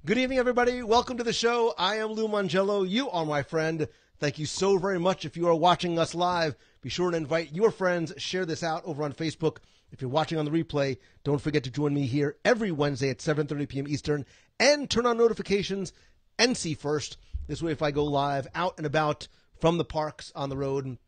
Good evening, everybody. Welcome to the show. I am Lou Mangello. You are my friend. Thank you so very much. If you are watching us live, be sure to invite your friends. Share this out over on Facebook. If you're watching on the replay, don't forget to join me here every Wednesday at 7:30 p.m. Eastern and turn on notifications and see first. This way, if I go live out and about from the parks on the road,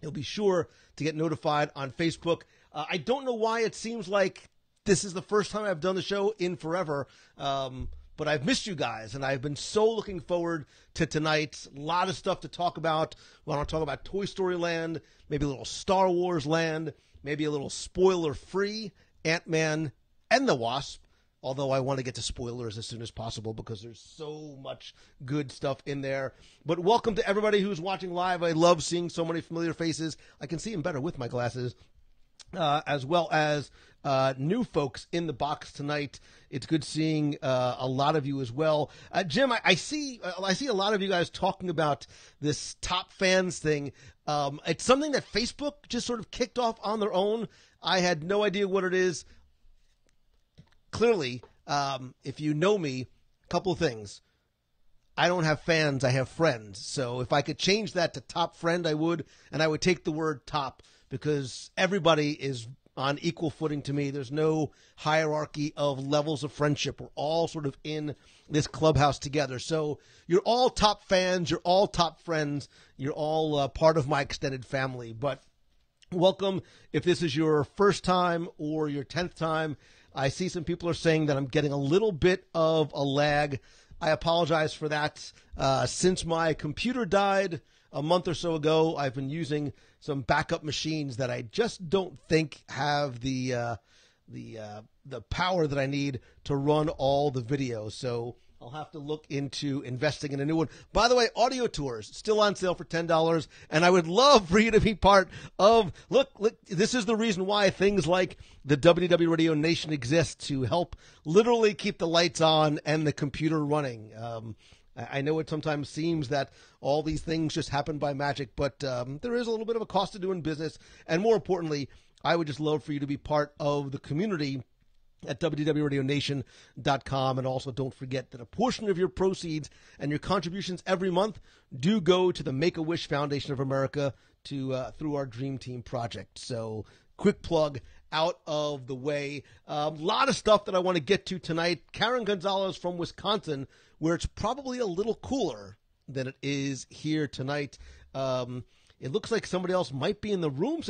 you'll be sure to get notified on Facebook. I don't know why it seems like this is the first time I've done the show in forever, but I've missed you guys, and I've been so looking forward to tonight. A lot of stuff to talk about. We want to talk about Toy Story Land, maybe a little Star Wars Land, maybe a little spoiler-free Ant-Man and the Wasp, although I want to get to spoilers as soon as possible because there's so much good stuff in there. But welcome to everybody who's watching live. I love seeing so many familiar faces. I can see them better with my glasses, as well as new folks in the box tonight. It's good seeing a lot of you as well. Jim, I see a lot of you guys talking about this top fans thing. It's something that Facebook just sort of kicked off on their own. I had no idea what it is. Clearly, if you know me, a couple of things. I don't have fans, I have friends. So if I could change that to top friend, I would. And I would take the word top because everybody is on equal footing to me. There's no hierarchy of levels of friendship. We're all sort of in this clubhouse together. So you're all top fans. You're all top friends. You're all part of my extended family. But welcome if this is your first time or your 10th time. I see some people are saying that I'm getting a little bit of a lag. I apologize for that. Since my computer died a month or so ago, I've been using some backup machines that I just don't think have the power that I need to run all the videos. So I'll have to look into investing in a new one. By the way, audio tours still on sale for $10, and I would love for you to be part of. Look, this is the reason why things like the WDW Radio Nation exist, to help literally keep the lights on and the computer running. I know it sometimes seems that all these things just happen by magic, but there is a little bit of a cost to doing business. And more importantly, I would just love for you to be part of the community at WDWRadioNation.com. And also don't forget that a portion of your proceeds and your contributions every month do go to the Make-A-Wish Foundation of America through our Dream Team project. So quick plug out of the way. A lot of stuff that I want to get to tonight. Karen Gonzalez from Wisconsin, where it's probably a little cooler than it is here tonight. It looks like somebody else might be in the rooms.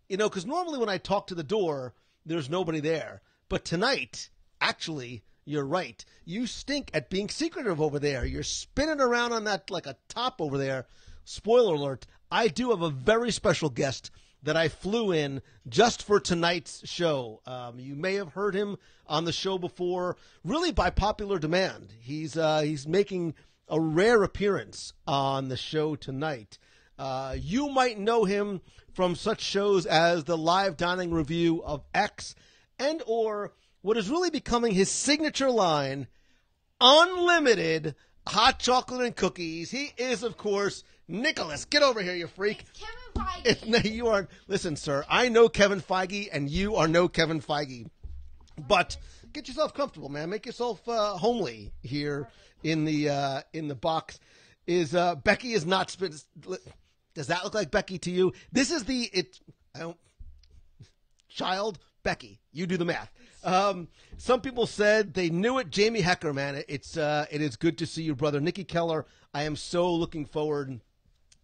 Because normally when I talk to the door, there's nobody there. But tonight, actually, you're right. You stink at being secretive over there. You're spinning around on that like a top over there. Spoiler alert, I do have a very special guest that I flew in just for tonight's show. You may have heard him on the show before, really by popular demand. He's making a rare appearance on the show tonight. You might know him from such shows as the live dining review of X, and or what is really becoming his signature line, unlimited hot chocolate and cookies. He is, of course, Nicholas. Get over here, you freak. It's Kevin Feige. You are. Listen, sir, I know Kevin Feige, and you are no Kevin Feige. But get yourself comfortable, man. Make yourself homely here in the box. Becky is not spit. Does that look like Becky to you? This is child Becky. You do the math. Some people said they knew it. Jamie Hecker, man, it is good to see you, brother. Nikki Keller, I am so looking forward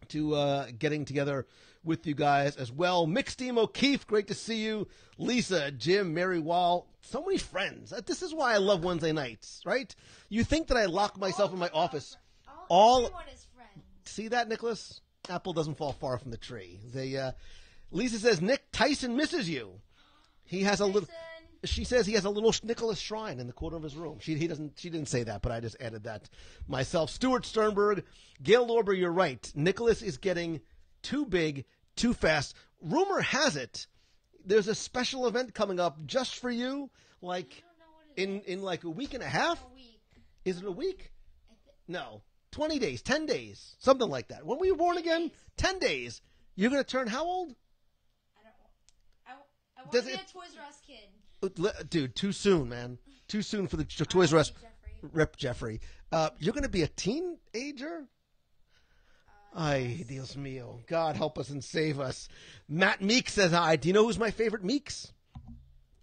to getting together with you guys as well. Mixed Team O'Keefe, great to see you. Lisa, Jim, Mary Wall, so many friends. This is why I love Wednesday nights, right? You think that I lock myself in my office. Everyone is friends. See that, Nicholas? Apple doesn't fall far from the tree. Lisa says Nick Tyson misses you. He has a little. She says he has a little Nicholas shrine in the corner of his room. She didn't say that, but I just added that myself. Stuart Sternberg, Gail Lorber, you're right. Nicholas is getting too big, too fast. Rumor has it there's a special event coming up just for you, like in like a week and a half. Is it a week? No, 20 days, 10 days, something like that. When were you born again? 10 days. You're gonna turn how old? I want to be a Toys R Us kid. Dude, too soon, man. Too soon for the Toys R Us. Jeffrey. Rip Jeffrey. You're going to be a teenager? Ay, Dios mío. God help us and save us. Matt Meeks says hi. Do you know who's my favorite Meeks?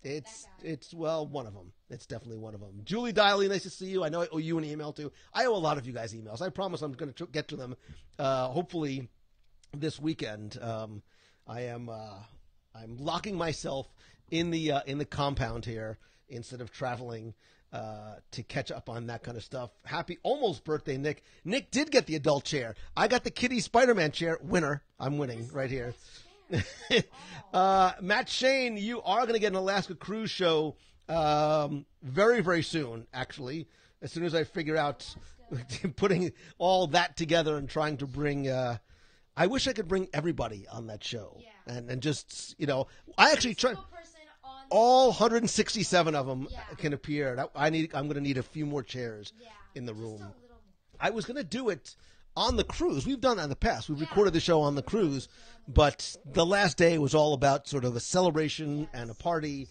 It's one of them. It's definitely one of them. Julie Diley, nice to see you. I know I owe you an email too. I owe a lot of you guys emails. I promise I'm going to get to them hopefully this weekend. I'm locking myself in the compound here instead of traveling to catch up on that kind of stuff. Happy almost birthday, Nick. Nick did get the adult chair. I got the kiddie Spider-Man chair. Winner. I'm winning right here. Matt Shane, you are going to get an Alaska cruise show very, very soon, actually. As soon as I figure out putting all that together and trying to bring I wish I could bring everybody on that show. Yeah. And just, I actually try. All 167 of them can appear. I'm going to need a few more chairs in the room. I was going to do it on the cruise. We've done that in the past. We've recorded the show on the cruise, but the last day was all about sort of a celebration and a party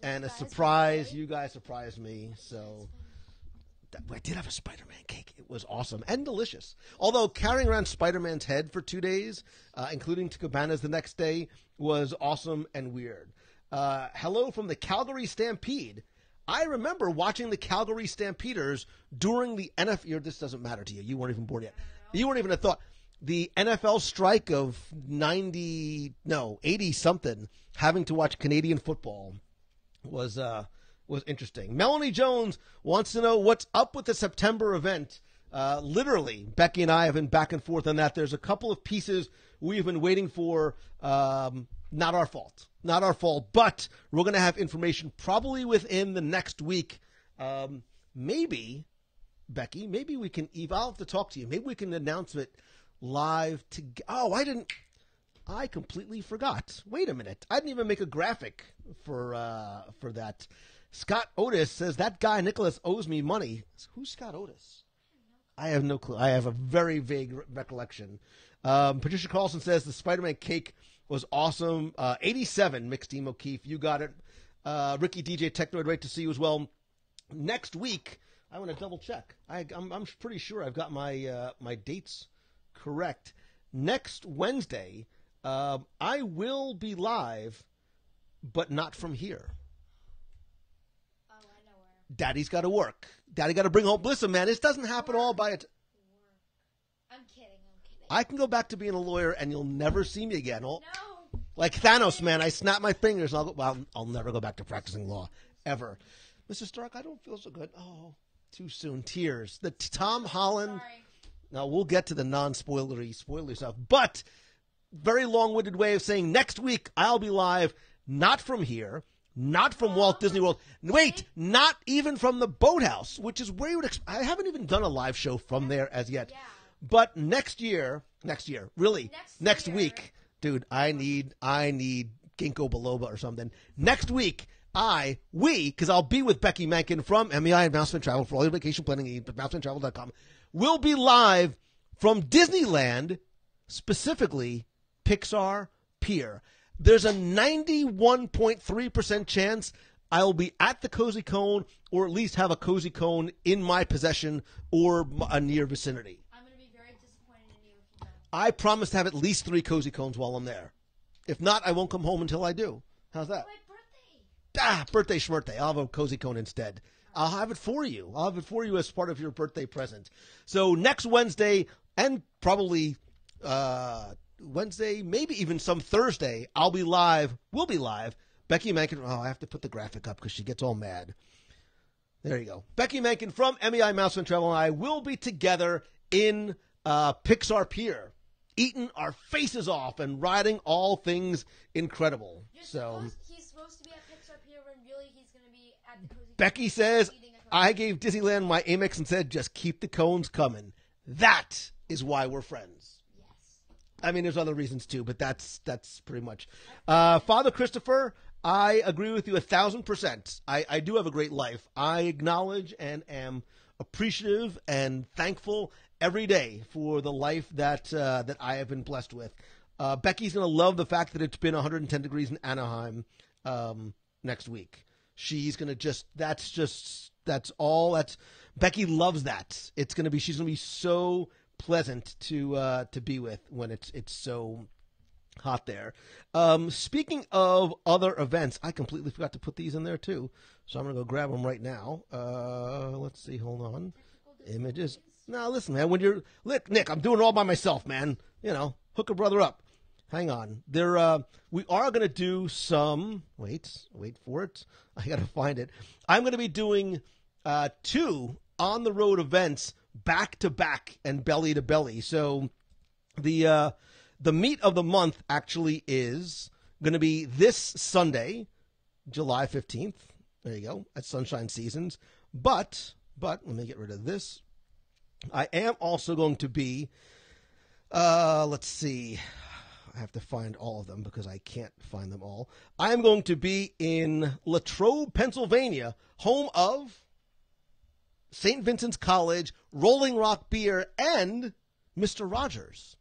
and a surprise. You guys surprised me, so I did have a Spider-Man cake. It was awesome and delicious. Although carrying around Spider-Man's head for 2 days, including to Cabana's the next day, was awesome and weird. Hello from the Calgary Stampede. I remember watching the Calgary Stampeders during the NFL. This doesn't matter to you. You weren't even born yet. You weren't even a thought. The NFL strike of 80 something, having to watch Canadian football was interesting. Melanie Jones wants to know what's up with the September event. Literally, Becky and I have been back and forth on that. There's a couple of pieces we've been waiting for. Not our fault. Not our fault, but we're going to have information probably within the next week. Maybe, Becky, maybe we can, Eve, I'll have to talk to you. Maybe we can announce it live. I completely forgot. Wait a minute. I didn't even make a graphic for that. Scott Otis says, that guy Nicholas owes me money. Who's Scott Otis? I have no clue. I have a very vague recollection. Patricia Carlson says the Spider-Man cake was awesome. 87, mixed Team O'Keefe. You got it. Ricky DJ Technoid, right to see you as well. Next week, I want to double check. I'm pretty sure I've got my dates correct. Next Wednesday, I will be live, but not from here. Oh, I know where. Daddy's got to work. Daddy got to bring home. Listen, man, this doesn't happen all by it. I'm kidding. I can go back to being a lawyer, and you'll never see me again. No. Like Thanos, man, I snap my fingers, and I'll never go back to practicing law, ever. Mr. Stark, I don't feel so good. Oh, too soon. Tears. The Tom Holland. Sorry. Now, we'll get to the non-spoilery stuff, but very long-winded way of saying next week I'll be live, not from here, not from Walt Disney World. Wait, not even from the Boathouse, which is where you would I haven't even done a live show from there as yet. Yeah. But next year, really, next year. week, dude, I need ginkgo biloba or something. Next week, because I'll be with Becky Mankin from MEI and Mouseman Travel for all your vacation planning needs, but mousemantravel.com. We'll be live from Disneyland, specifically Pixar Pier. There's a 91.3% chance I'll be at the Cozy Cone, or at least have a Cozy Cone in my possession or a near vicinity. I'm going to be very disappointed in you if you don't. I promise to have at least 3 Cozy Cones while I'm there. If not, I won't come home until I do. How's that? My birthday. Birthday schmirthday. I'll have a Cozy Cone instead. I'll have it for you. I'll have it for you as part of your birthday present. So next Wednesday, and probably Wednesday, maybe even some Thursday, we'll be live. Becky Mankin. Oh, I have to put the graphic up because she gets all mad. There you go. Becky Mankin from MEI Mouseman Travel and I will be together in Pixar Pier, eating our faces off and riding all things incredible. He's supposed to be at Pixar Pier when really he's going to be at the Cozy Becky Cone says, eating a cone. I gave Disneyland my Amex and said, just keep the cones coming. That is why we're friends. Yes. I mean, there's other reasons too, but that's pretty much. Father Christopher, I agree with you 1,000%. I do have a great life. I acknowledge and am appreciative and thankful every day for the life that I have been blessed with. Becky's going to love the fact that it's been 110 degrees in Anaheim next week. She's going to that's just That's all. That's Becky loves that. She's gonna be so pleasant to be with when it's so hot there. Speaking of other events, I completely forgot to put these in there too. So I'm gonna go grab them right now. Let's see. Hold on. Images. Now listen, man. When you're Nick, I'm doing it all by myself, man. Hook a brother up. Hang on. We are gonna do some. Wait for it. I gotta find it. I'm gonna be doing 2 on the road events back to back and belly to belly. So the meet of the month actually is going to be this Sunday, July 15th. There you go, at Sunshine Seasons. But let me get rid of this. I am also going to be, let's see, I have to find all of them because I can't find them all. I am going to be in Latrobe, Pennsylvania, home of St. Vincent's College, Rolling Rock Beer, and Mr. Rogers.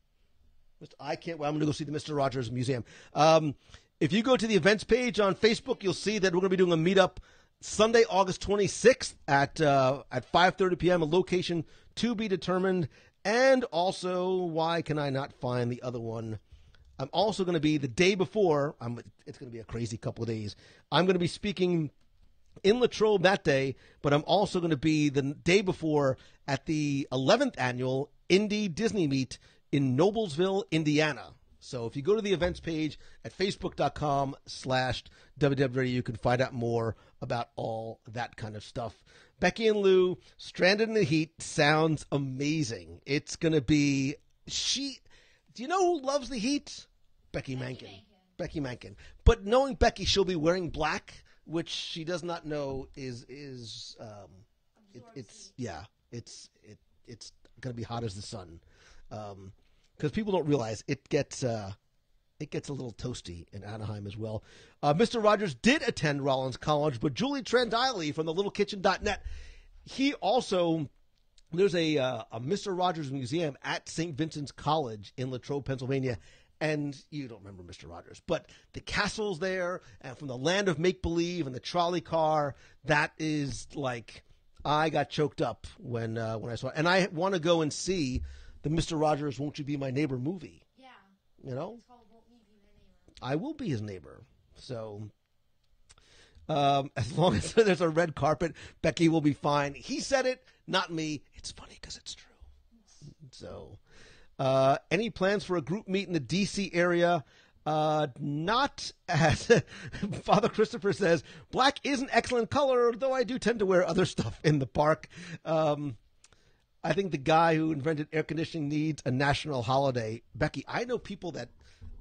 I'm going to go see the Mr. Rogers Museum. If you go to the events page on Facebook, you'll see that we're going to be doing a meetup Sunday, August 26th at 5:30 p.m., a location to be determined. And also, why can I not find the other one? I'm also going to be the day before. It's going to be a crazy couple of days. I'm going to be speaking in Latrobe that day, but I'm also going to be the day before at the 11th annual Indie Disney Meet in Noblesville, Indiana. So if you go to the events page at facebook.com/WDW, you can find out more about all that kind of stuff. Becky and Lou, Stranded in the Heat, sounds amazing. It's going to be... Do you know who loves the heat? Becky Mankin. Becky Mankin. But knowing Becky, she'll be wearing black, which she does not know is it's going to be hot as the sun. Because people don't realize it gets a little toasty in Anaheim as well. Mr. Rogers did attend Rollins College, but Julie Trandiley from the littlekitchen.net, he also, there's a Mr. Rogers Museum at St. Vincent's College in Latrobe, Pennsylvania, and you don't remember Mr. Rogers, but the castle's there, and from the land of make-believe and the trolley car, that is like, I got choked up when I saw it. And I want to go and see the Mr. Rogers Won't You Be My Neighbor movie. Yeah. You know? It's called Won't You Be My Neighbor. I will be his neighbor. So, as long as there's a red carpet, Becky will be fine. He said it, not me. It's funny because it's true. So, any plans for a group meet in the D.C. area? Not as Father Christopher says, black is an excellent color, though I do tend to wear other stuff in the park. I think the guy who invented air conditioning needs a national holiday. Becky, I know people that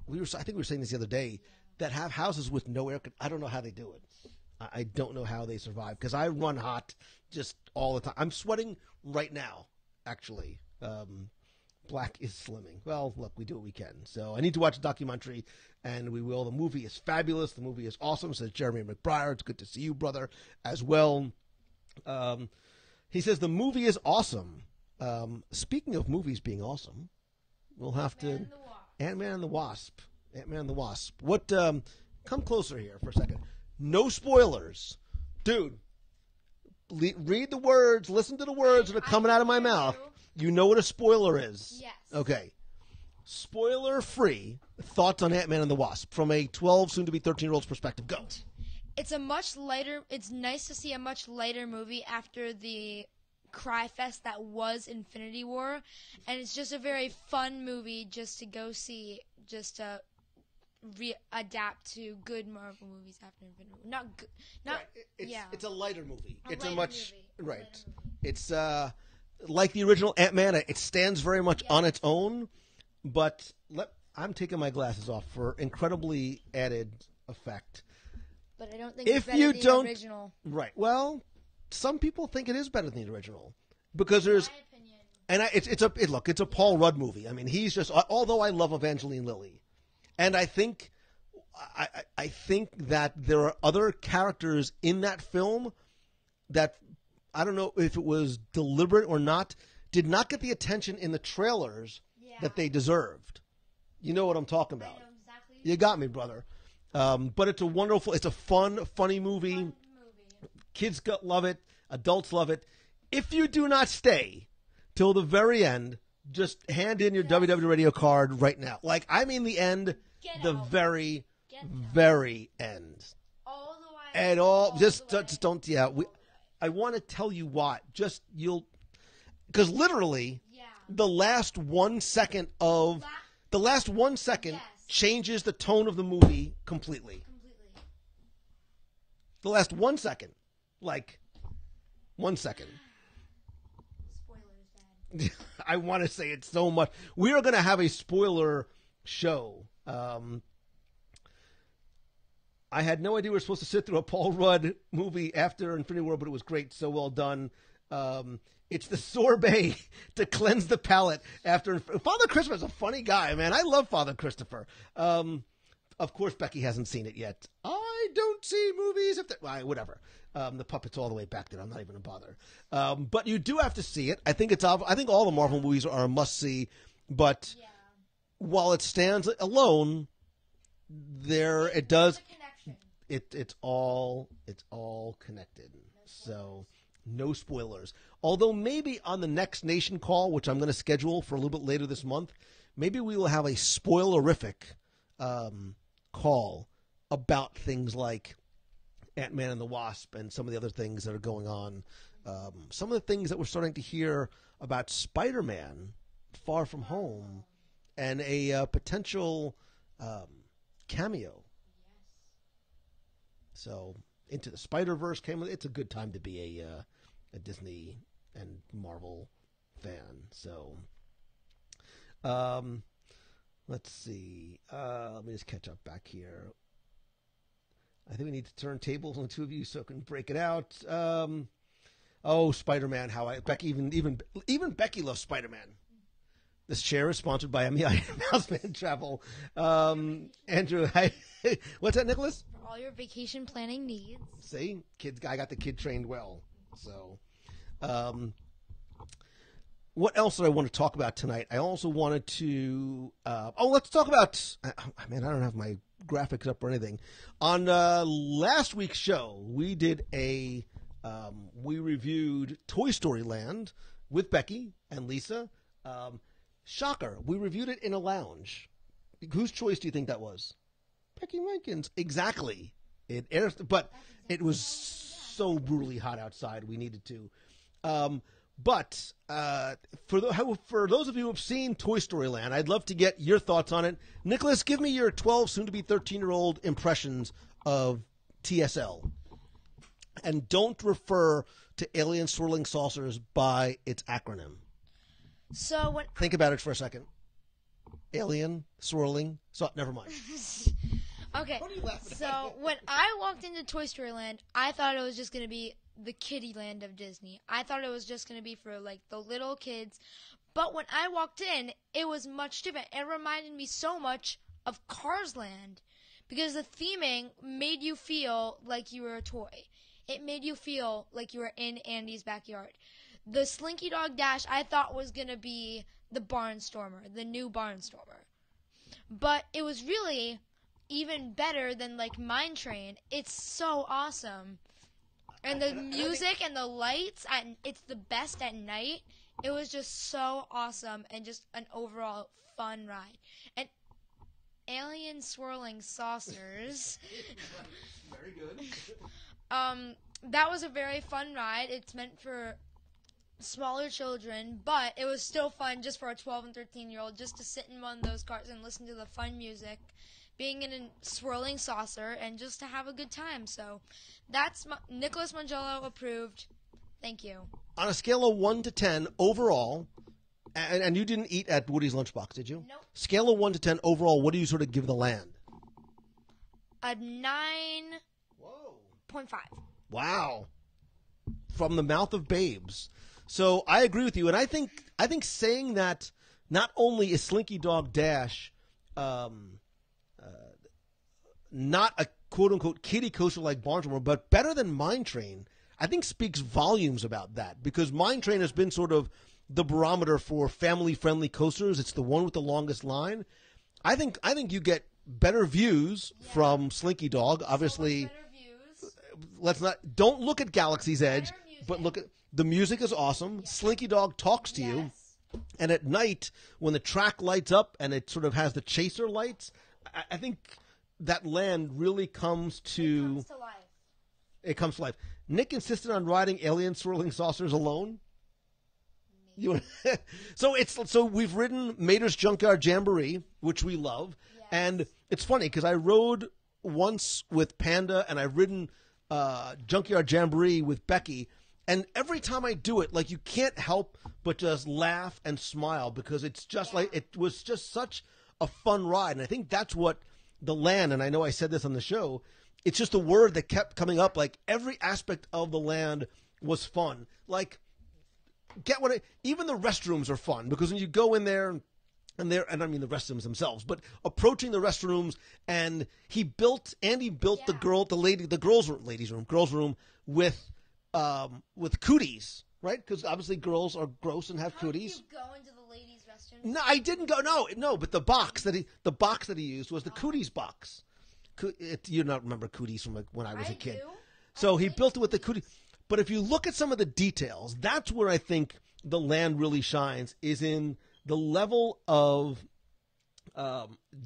I think we were saying this the other day, that have houses with no air. I don't know how they do it. I don't know how they survive because I run hot just all the time. I'm sweating right now, actually. Black is slimming. Well, look, we do what we can. So I need to watch a documentary, and we will. The movie is fabulous. The movie is awesome, says Jeremy McBriar. It's good to see you, brother, as well. He says the movie is awesome. Speaking of movies being awesome, we'll have to... Ant-Man and the Wasp. Ant-Man and the Wasp. What, come closer here for a second. No spoilers. Dude, read the words, listen to the words that are coming out of my mouth. You know what a spoiler is. Yes. Okay. Spoiler-free thoughts on Ant-Man and the Wasp from a 12, soon-to-be 13-year-old's perspective. Go. It's nice to see a much lighter movie after the cry fest that was Infinity War, and it's just a very fun movie just to go see, just to adapt to good Marvel movies after Infinity War. It's a lighter movie. It's lighter a much movie. right. It's like the original Ant-Man. It stands very much on its own, but I'm taking my glasses off for incredibly added effect. But I don't think it's better than the original. Right. Well, some people think it is better than the original because there's, in my opinion. and it's a Paul Rudd movie. I mean, he's just, although I love Evangeline Lilly, and I think that there are other characters in that film that I don't know if it was deliberate or not, did not get the attention in the trailers that they deserved. You know what I'm talking about. I know exactly. You got me, brother. But it's a fun, funny movie. Kids love it. Adults love it. If you do not stay till the very end, just hand in your WW Radio card right now. Like, I mean the end, the very, very end. All the way. And all, just don't, yeah. I want to tell you why. Because literally, the last 1 second changes the tone of the movie completely. The last 1 second. Like, 1 second. Spoilers, Dad. I want to say it so much. We are going to have a spoiler show. I had no idea we were supposed to sit through a Paul Rudd movie after Infinity War, but it was great. So well done. It's the sorbet to cleanse the palate after Father Christopher's a funny guy, man. I love Father Christopher. Of course, Becky hasn't seen it yet. I don't see movies if whatever. The puppet's all the way back there. I'm not even gonna bother. But you do have to see it. I think all the Marvel movies are a must see. But while it stands alone, it does. It's all connected. So no spoilers. Although maybe on the next Nation call, which I'm going to schedule for a little bit later this month, maybe we will have a spoilerific call about things like Ant-Man and the Wasp and some of the other things that are going on. Some of the things that we're starting to hear about Spider-Man Far From Home and a potential cameo. So Into the Spider-Verse came. It's a good time to be a Disney and Marvel fan. So let's see. Let me just catch up back here. I think we need to turn tables on the two of you so I can break it out. Spider-Man! Becky even Becky loves Spider-Man. This chair is sponsored by MEI Mouseman Travel. Andrew, what's that, Nicholas? For all your vacation planning needs. See, I got the kid trained well. So, what else did I want to talk about tonight? I also wanted to. Let's talk about. Man, I don't have my graphics up or anything. On last week's show, we did we reviewed Toy Story Land with Becky and Lisa. Shocker, we reviewed it in a lounge. Whose choice do you think that was? Becky Rankin's. Exactly. But it was so brutally hot outside, we needed to. But for those of you who have seen Toy Story Land, I'd love to get your thoughts on it. Nicholas, give me your 12, soon-to-be 13-year-old impressions of TSL. And don't refer to alien swirling saucers by its acronym. Think about it for a second. Alien, swirling, never mind. Okay, so when I walked into Toy Story Land, I thought it was just going to be the kiddie land of Disney. I thought it was just going to be for, like, the little kids. But when I walked in, it was much different. It reminded me so much of Cars Land because the theming made you feel like you were a toy. It made you feel like you were in Andy's backyard. The Slinky Dog Dash I thought was going to be the Barnstormer, the new Barnstormer. But it was really even better than, like, Mine Train. It's so awesome. And the music and the lights, it's the best at night. It was just so awesome and just an overall fun ride. And alien swirling saucers. Very good. That was a very fun ride. It's meant for smaller children, but it was still fun just for a 12 and 13-year-old just to sit in one of those cars and listen to the fun music, being in a swirling saucer, and just to have a good time. So that's Nicholas Mangello approved. Thank you. On a scale of 1 to 10 overall, and you didn't eat at Woody's Lunchbox, did you? Nope. Scale of 1 to 10 overall, what do you sort of give the land? A 9.5. Wow. From the mouth of babes. So I agree with you, and I think saying that not only is Slinky Dog Dash not a quote-unquote kiddie coaster like Barnstormer, but better than Mine Train, I think speaks volumes about that, because Mine Train has been sort of the barometer for family-friendly coasters. It's the one with the longest line. I think you get better views from Slinky Dog. Obviously, so much better views. don't look at Galaxy's Edge. But look at the music is awesome. Slinky Dog talks to you. And at night, when the track lights up and it sort of has the chaser lights, I think that land really comes to life. It comes to life. Nick insisted on riding alien swirling saucers alone. So we've ridden Mater's Junkyard Jamboree, which we love, and it's funny because I rode once with Panda and I've ridden Junkyard Jamboree with Becky. And every time I do it, like, you can't help but just laugh and smile because it's just like, it was just such a fun ride. And I think that's what the land, and I know I said this on the show, it's just a word that kept coming up. Like, every aspect of the land was fun. Like, even the restrooms are fun because when you go in there, and I mean the restrooms themselves, but approaching the restrooms, and Andy built the girls' room with cooties, right? Because obviously girls are gross and have cooties. Did you go into the ladies' restroom? No, I didn't go. No. But the box that he used was the cooties box. You don't remember cooties from when I was a kid. Do. So he built it with the cooties. But if you look at some of the details, that's where I think the land really shines. Is in the level of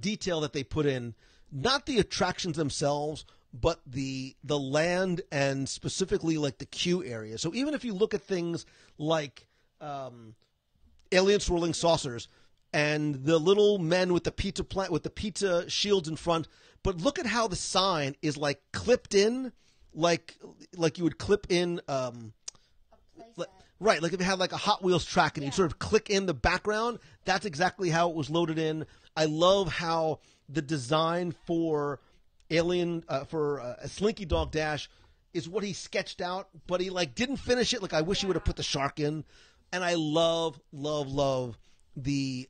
detail that they put in, not the attractions themselves, but the land and specifically like the queue area. So even if you look at things like alien swirling saucers and the little men with the pizza shields in front, but look at how the sign is like clipped in, like you would clip in. Right, like if you had like a Hot Wheels track and you sort of click in the background, that's exactly how it was loaded in. I love how the design for a Slinky Dog Dash is what he sketched out, but he like didn't finish it. Like, I wish he would have put the shark in. And I love the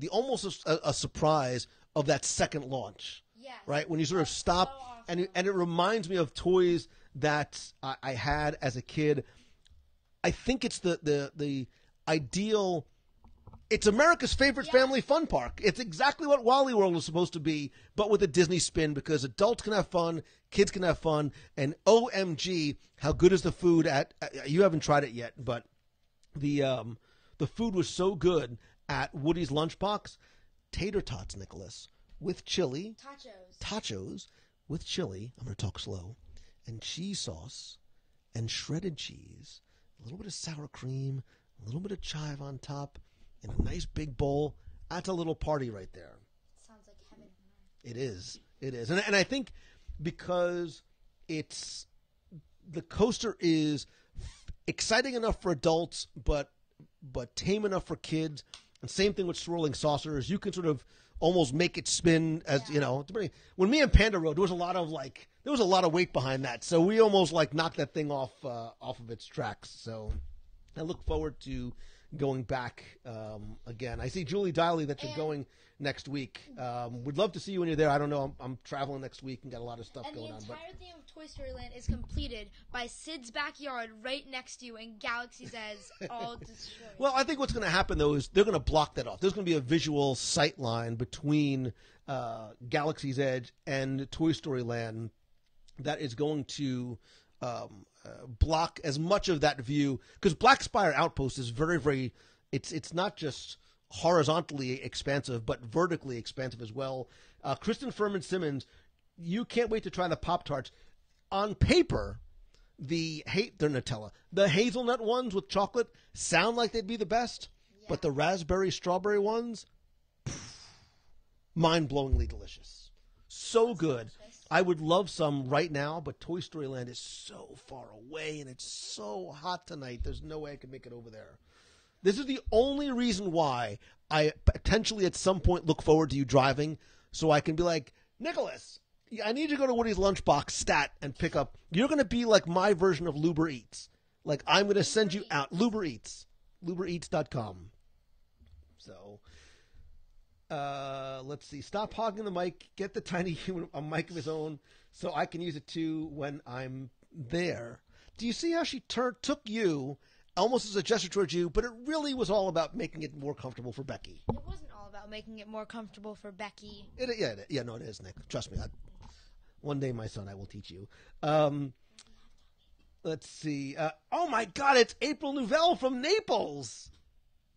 almost a surprise of that second launch. Yes. Right, when you sort of stop, so awesome. and it reminds me of toys that I had as a kid. I think it's the ideal. It's America's favorite family fun park. It's exactly what Wally World is supposed to be, but with a Disney spin, because adults can have fun, kids can have fun, and OMG, how good is the food at? You haven't tried it yet, but the food was so good at Woody's Lunchbox. Tater tots, Nicholas, with chili. Tachos with chili. I'm going to talk slow. And cheese sauce and shredded cheese. A little bit of sour cream, a little bit of chive on top, in a nice big bowl. That's a little party right there. Sounds like heaven. It is. And I think because the coaster is exciting enough for adults, but tame enough for kids. And same thing with swirling saucers. You can sort of almost make it spin as, you know. When me and Panda rode, there was a lot of weight behind that. So we almost like knocked that thing off of its tracks. So I look forward to going back again. I see Julie Diley that you're going next week. We'd love to see you when you're there. I don't know. I'm traveling next week and got a lot of stuff going on. And the entire theme of Toy Story Land is completed by Sid's backyard right next to you and Galaxy's Edge all destroyed. Well, I think what's going to happen, though, is they're going to block that off. There's going to be a visual sight line between Galaxy's Edge and Toy Story Land that is going to block as much of that view, because Black Spire Outpost is very, very. It's not just horizontally expansive, but vertically expansive as well. Kristen Furman Simmons, you can't wait to try the Pop-Tarts. On paper, they're Nutella. The hazelnut ones with chocolate sound like they'd be the best, but the raspberry strawberry ones, mind-blowingly delicious. So good. I would love some right now, but Toy Story Land is so far away and it's so hot tonight. There's no way I can make it over there. This is the only reason why I potentially at some point look forward to you driving, so I can be like, Nicholas, I need you to go to Woody's Lunchbox stat and pick up. You're going to be like my version of Luber Eats. Like, I'm going to send you out. Luber Eats. LuberEats.com. So, let's see. Stop hogging the mic. Get the tiny human a mic of his own so I can use it too when I'm there. Do you see how she took you almost as a gesture towards you, but it really was all about making it more comfortable for Becky? It wasn't all about making it more comfortable for Becky. No, it is, Nick. Trust me. One day, my son, I will teach you. Let's see. Oh my God, it's April Nouvelle from Naples,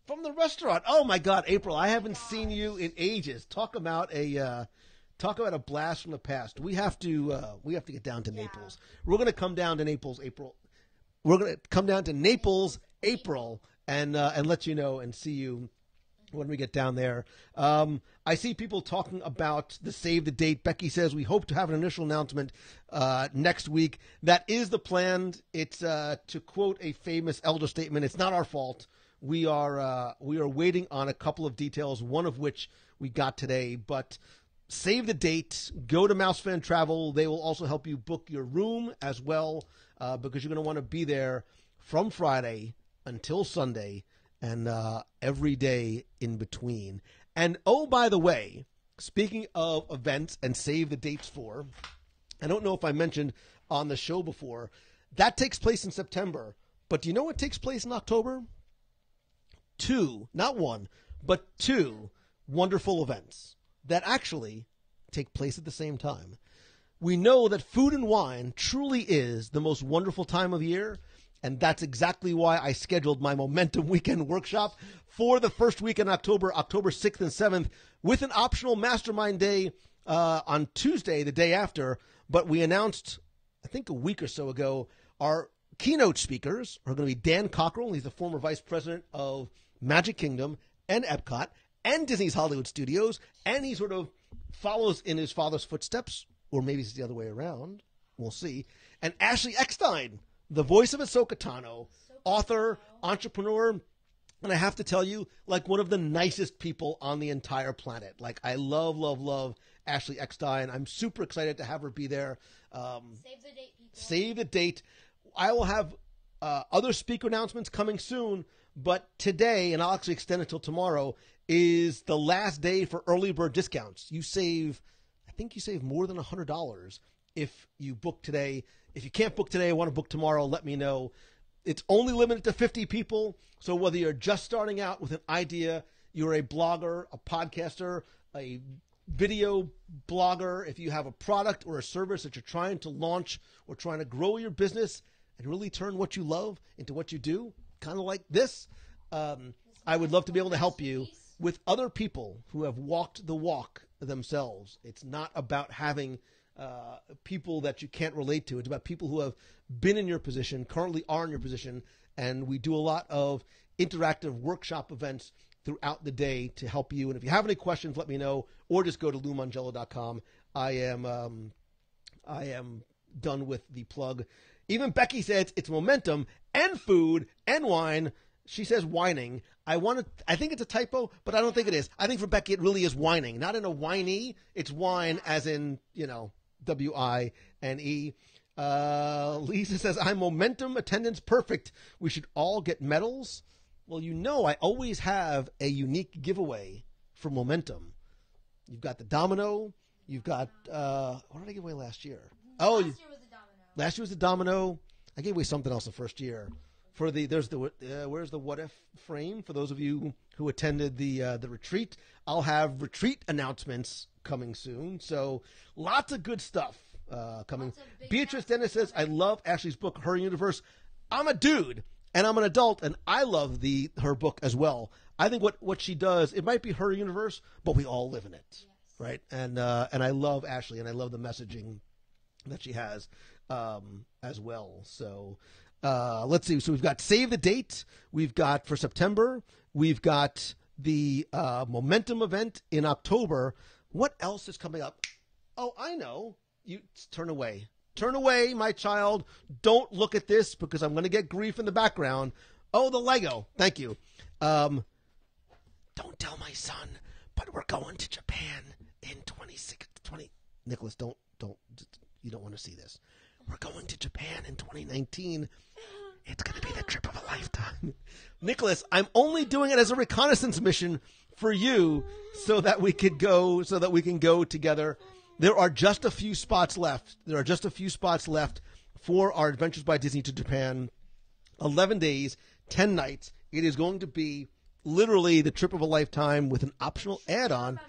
from the restaurant. Oh my God, April, I haven't seen you in ages. Talk about a blast from the past. We have to get down to Naples. We're gonna come down to Naples, April. We're gonna come down to Naples, April, and let you know and see you when we get down there. I see people talking about the save the date. Becky says we hope to have an initial announcement next week. That is the plan. It's to quote a famous elder statement. It's not our fault. We are waiting on a couple of details, one of which we got today. But save the date. Go to Mouse Fan Travel. They will also help you book your room as well, because you're going to want to be there from Friday until Sunday. And every day in between. And oh, by the way, speaking of events and save the dates for, I don't know if I mentioned on the show before, that takes place in September. But do you know what takes place in October? 2, not 1, but 2 wonderful events that actually take place at the same time. We know that food and wine truly is the most wonderful time of year. And that's exactly why I scheduled my Momentum Weekend Workshop for the first week in October, October 6th and 7th, with an optional Mastermind Day on Tuesday, the day after. But we announced, I think a week or so ago, our keynote speakers are going to be Dan Cockrell. He's the former vice president of Magic Kingdom and Epcot and Disney's Hollywood Studios. And he sort of follows in his father's footsteps, or maybe it's the other way around. We'll see. And Ashley Eckstein, the voice of Ahsoka Tano, author, entrepreneur, and I have to tell you, like one of the nicest people on the entire planet. Like I love Ashley Eckstein. I'm super excited to have her be there. Save the date, people. Save the date. I will have other speaker announcements coming soon, but today, and I'll actually extend it till tomorrow, is the last day for early bird discounts. I think you save more than $100 if you book today. If you can't book today, want to book tomorrow, let me know. It's only limited to 50 people. So whether you're just starting out with an idea, you're a blogger, a podcaster, a video blogger, if you have a product or a service that you're trying to launch or trying to grow your business and really turn what you love into what you do, kind of like this, I would love to be able to help you with other people who have walked the walk themselves. It's not about having people that you can't relate to. It's about people who have been in your position, currently are in your position, and we do a lot of interactive workshop events throughout the day to help you. And if you have any questions, let me know, or just go to LouMongello.com. I am done with the plug. Even Becky says it's momentum and food and wine. She says whining. I think it's a typo, but I don't think it is. I think for Becky it really is whining, not in a whiny. It's wine as in, W-I-N-E. Lisa says, I'm momentum attendance perfect. We should all get medals. Well, I always have a unique giveaway for momentum. You've got the domino. You've got, what did I give away last year? Last year was the domino. Last year was the domino. I gave away something else the first year. Where's the what if frame for those of you who attended the retreat. I'll have retreat announcements coming soon. So lots of good stuff coming. Beatrice Dennis says, I love Ashley's book, Her Universe. I'm a dude and I'm an adult and I love her book as well. I think what she does, it might be her universe, but we all live in it. Yes. Right. And I love Ashley and I love the messaging that she has as well. So let's see. So we've got Save the Date. We've got for September. We've got the Momentum event in October. What else is coming up? Oh, I know. You turn away. Turn away, my child. Don't look at this because I'm going to get grief in the background. Oh, the Lego. Thank you. Don't tell my son, but we're going to Japan in 20. Nicholas, don't. You don't want to see this. We're going to Japan in 2019. It's going to be the trip of a lifetime. Nicholas, I'm only doing it as a reconnaissance mission for you so that we can go together. There are just a few spots left. For our Adventures by Disney to Japan. 11 days, 10 nights. It is going to be literally the trip of a lifetime with an optional add-on.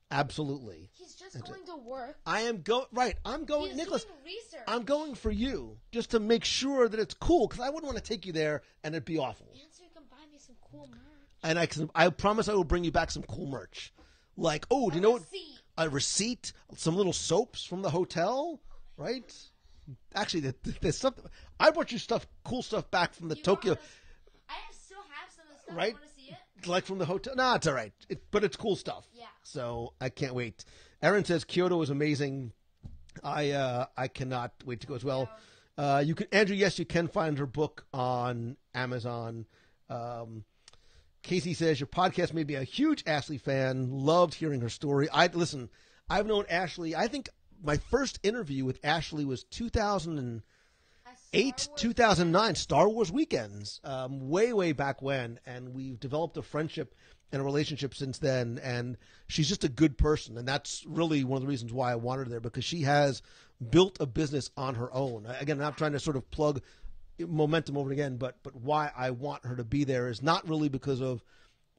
Absolutely. He's just going to work. I am right. I'm going, He's Nicholas. doing research. I'm going for you just to make sure that it's cool because I wouldn't want to take you there and it'd be awful. And so you can buy me some cool merch. And I promise I will bring you back some cool merch. Like, do you know what? Receipt. A receipt, some little soaps from the hotel, right? Actually, there's something. I brought you cool stuff back from the Tokyo. I still have some of the stuff. Right? You want to see it? Like from the hotel. Nah, it's all right. But it's cool stuff. Yeah. So I can't wait. Erin says Kyoto is amazing. I cannot wait to go as well. You can, Andrew. Yes, you can find her book on Amazon. Casey says your podcast made me a huge Ashley fan. Loved hearing her story. I've known Ashley. I think my first interview with Ashley was 2008, 2009, Star Wars weekends, way back when, and we've developed a friendship and a relationship since then. And she's just a good person, and that's really one of the reasons why I wanted her there, because she has built a business on her own. Again, I'm not trying to sort of plug Momentum over again, but why I want her to be there is not really because of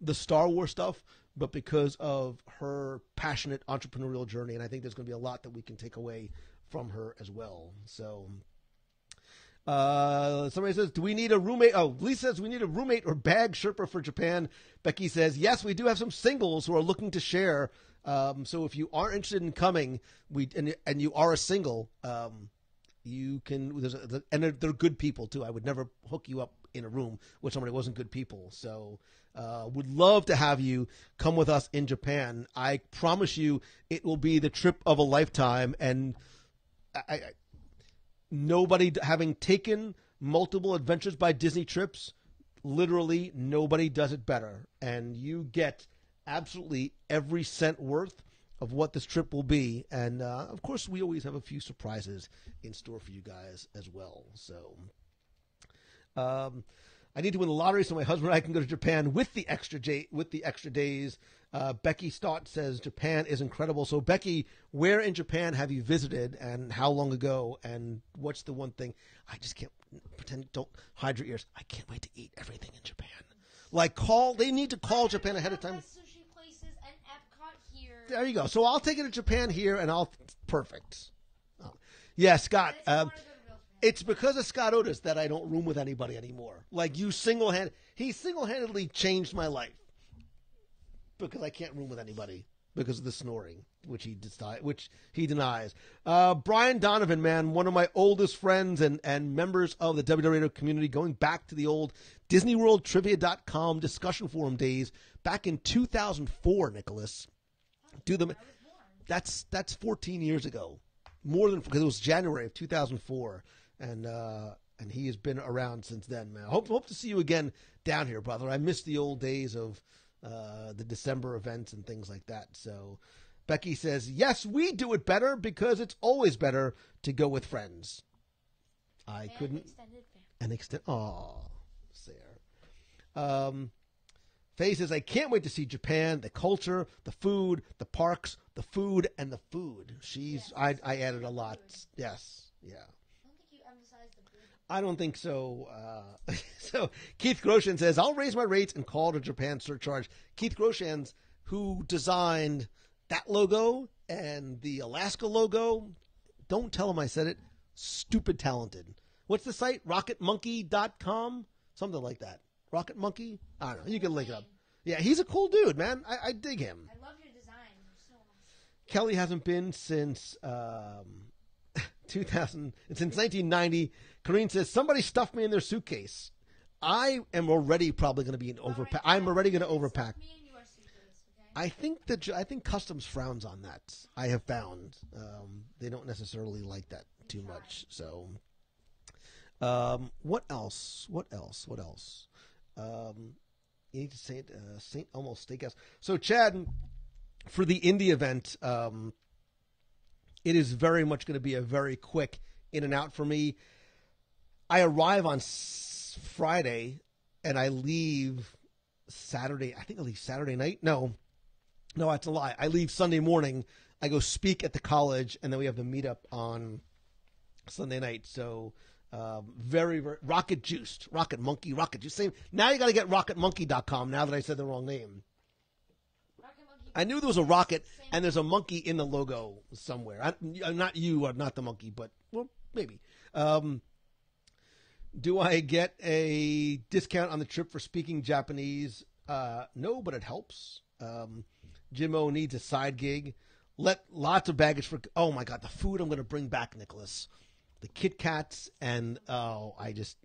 the Star Wars stuff, but because of her passionate entrepreneurial journey. And I think there's going to be a lot that we can take away from her as well. So somebody says, do we need a roommate? Oh, Lisa says we need a roommate or bag Sherpa for Japan. Becky says, yes, we do have some singles who are looking to share. So if you are interested in coming, and you are a single, you can, and they're good people too. I would never hook you up in a room with somebody who wasn't good people. So, would love to have you come with us in Japan. I promise you it will be the trip of a lifetime. And nobody, having taken multiple Adventures by Disney trips, literally nobody does it better. And you get absolutely every cent worth of what this trip will be. And, of course, we always have a few surprises in store for you guys as well. So, I need to win the lottery so my husband and I can go to Japan with the extra days. Becky Stott says Japan is incredible. So, Becky, where in Japan have you visited and how long ago? And what's the one thing? I just can't pretend, don't hide your ears. I can't wait to eat everything in Japan. Like, they need to call Japan ahead of time. There you go. So I'll take it to Japan here, and perfect. Oh. Yeah, Scott. It's because of Scott Otis that I don't room with anybody anymore. Like he single-handedly changed my life because I can't room with anybody because of the snoring, which he denies. Brian Donovan, man, one of my oldest friends and members of the WDW community, going back to the old DisneyWorldTrivia.com discussion forum days back in 2004, Nicholas. That's 14 years ago, more than, because it was January of 2004, and he has been around since then, man. Hope to see you again down here, brother. I miss the old days of the December events and things like that. So Becky says, yes, we do it better because it's always better to go with friends. I couldn't. Aw, Sarah. Faye says, I can't wait to see Japan, the culture, the food, the parks, the food, and the food. I added a lot. Yes, yeah. I don't think you emphasized the food. I don't think so. So Keith Groshan says, I'll raise my rates and call it a Japan surcharge. Keith Groshan's, who designed that logo and the Alaska logo, don't tell him I said it, stupid talented. What's the site? RocketMonkey.com? Something like that. Rocket Monkey? I don't know. You can link it up. Yeah, he's a cool dude, man. I dig him. I love your design. You're so awesome. Kelly hasn't been since 1990. Corrine says, somebody stuffed me in their suitcase. I am already probably going to be an overpack. I'm already going to overpack. I think customs frowns on that. I have found they don't necessarily like that too much. So, what else? You need to say it, St. Elmo's Steakhouse. So, Chad, for the indie event, it is very much going to be a very quick in and out for me. I arrive on Friday and I leave Saturday. I think I leave Saturday night. No, that's a lie. I leave Sunday morning. I go speak at the college, and then we have the meetup on Sunday night. So, very, very Rocket Juiced, Rocket Monkey, Rocket Juice. Same. Now you got to get RocketMonkey.com. Now that I said the wrong name. I knew there was a rocket and there's a monkey in the logo somewhere. Not you, or not the monkey, but well, maybe. Do I get a discount on the trip for speaking Japanese? No, but it helps. Jimmo needs a side gig. Let lots of baggage for. Oh my God, the food I'm going to bring back, Nicholas. The Kit Kats and I just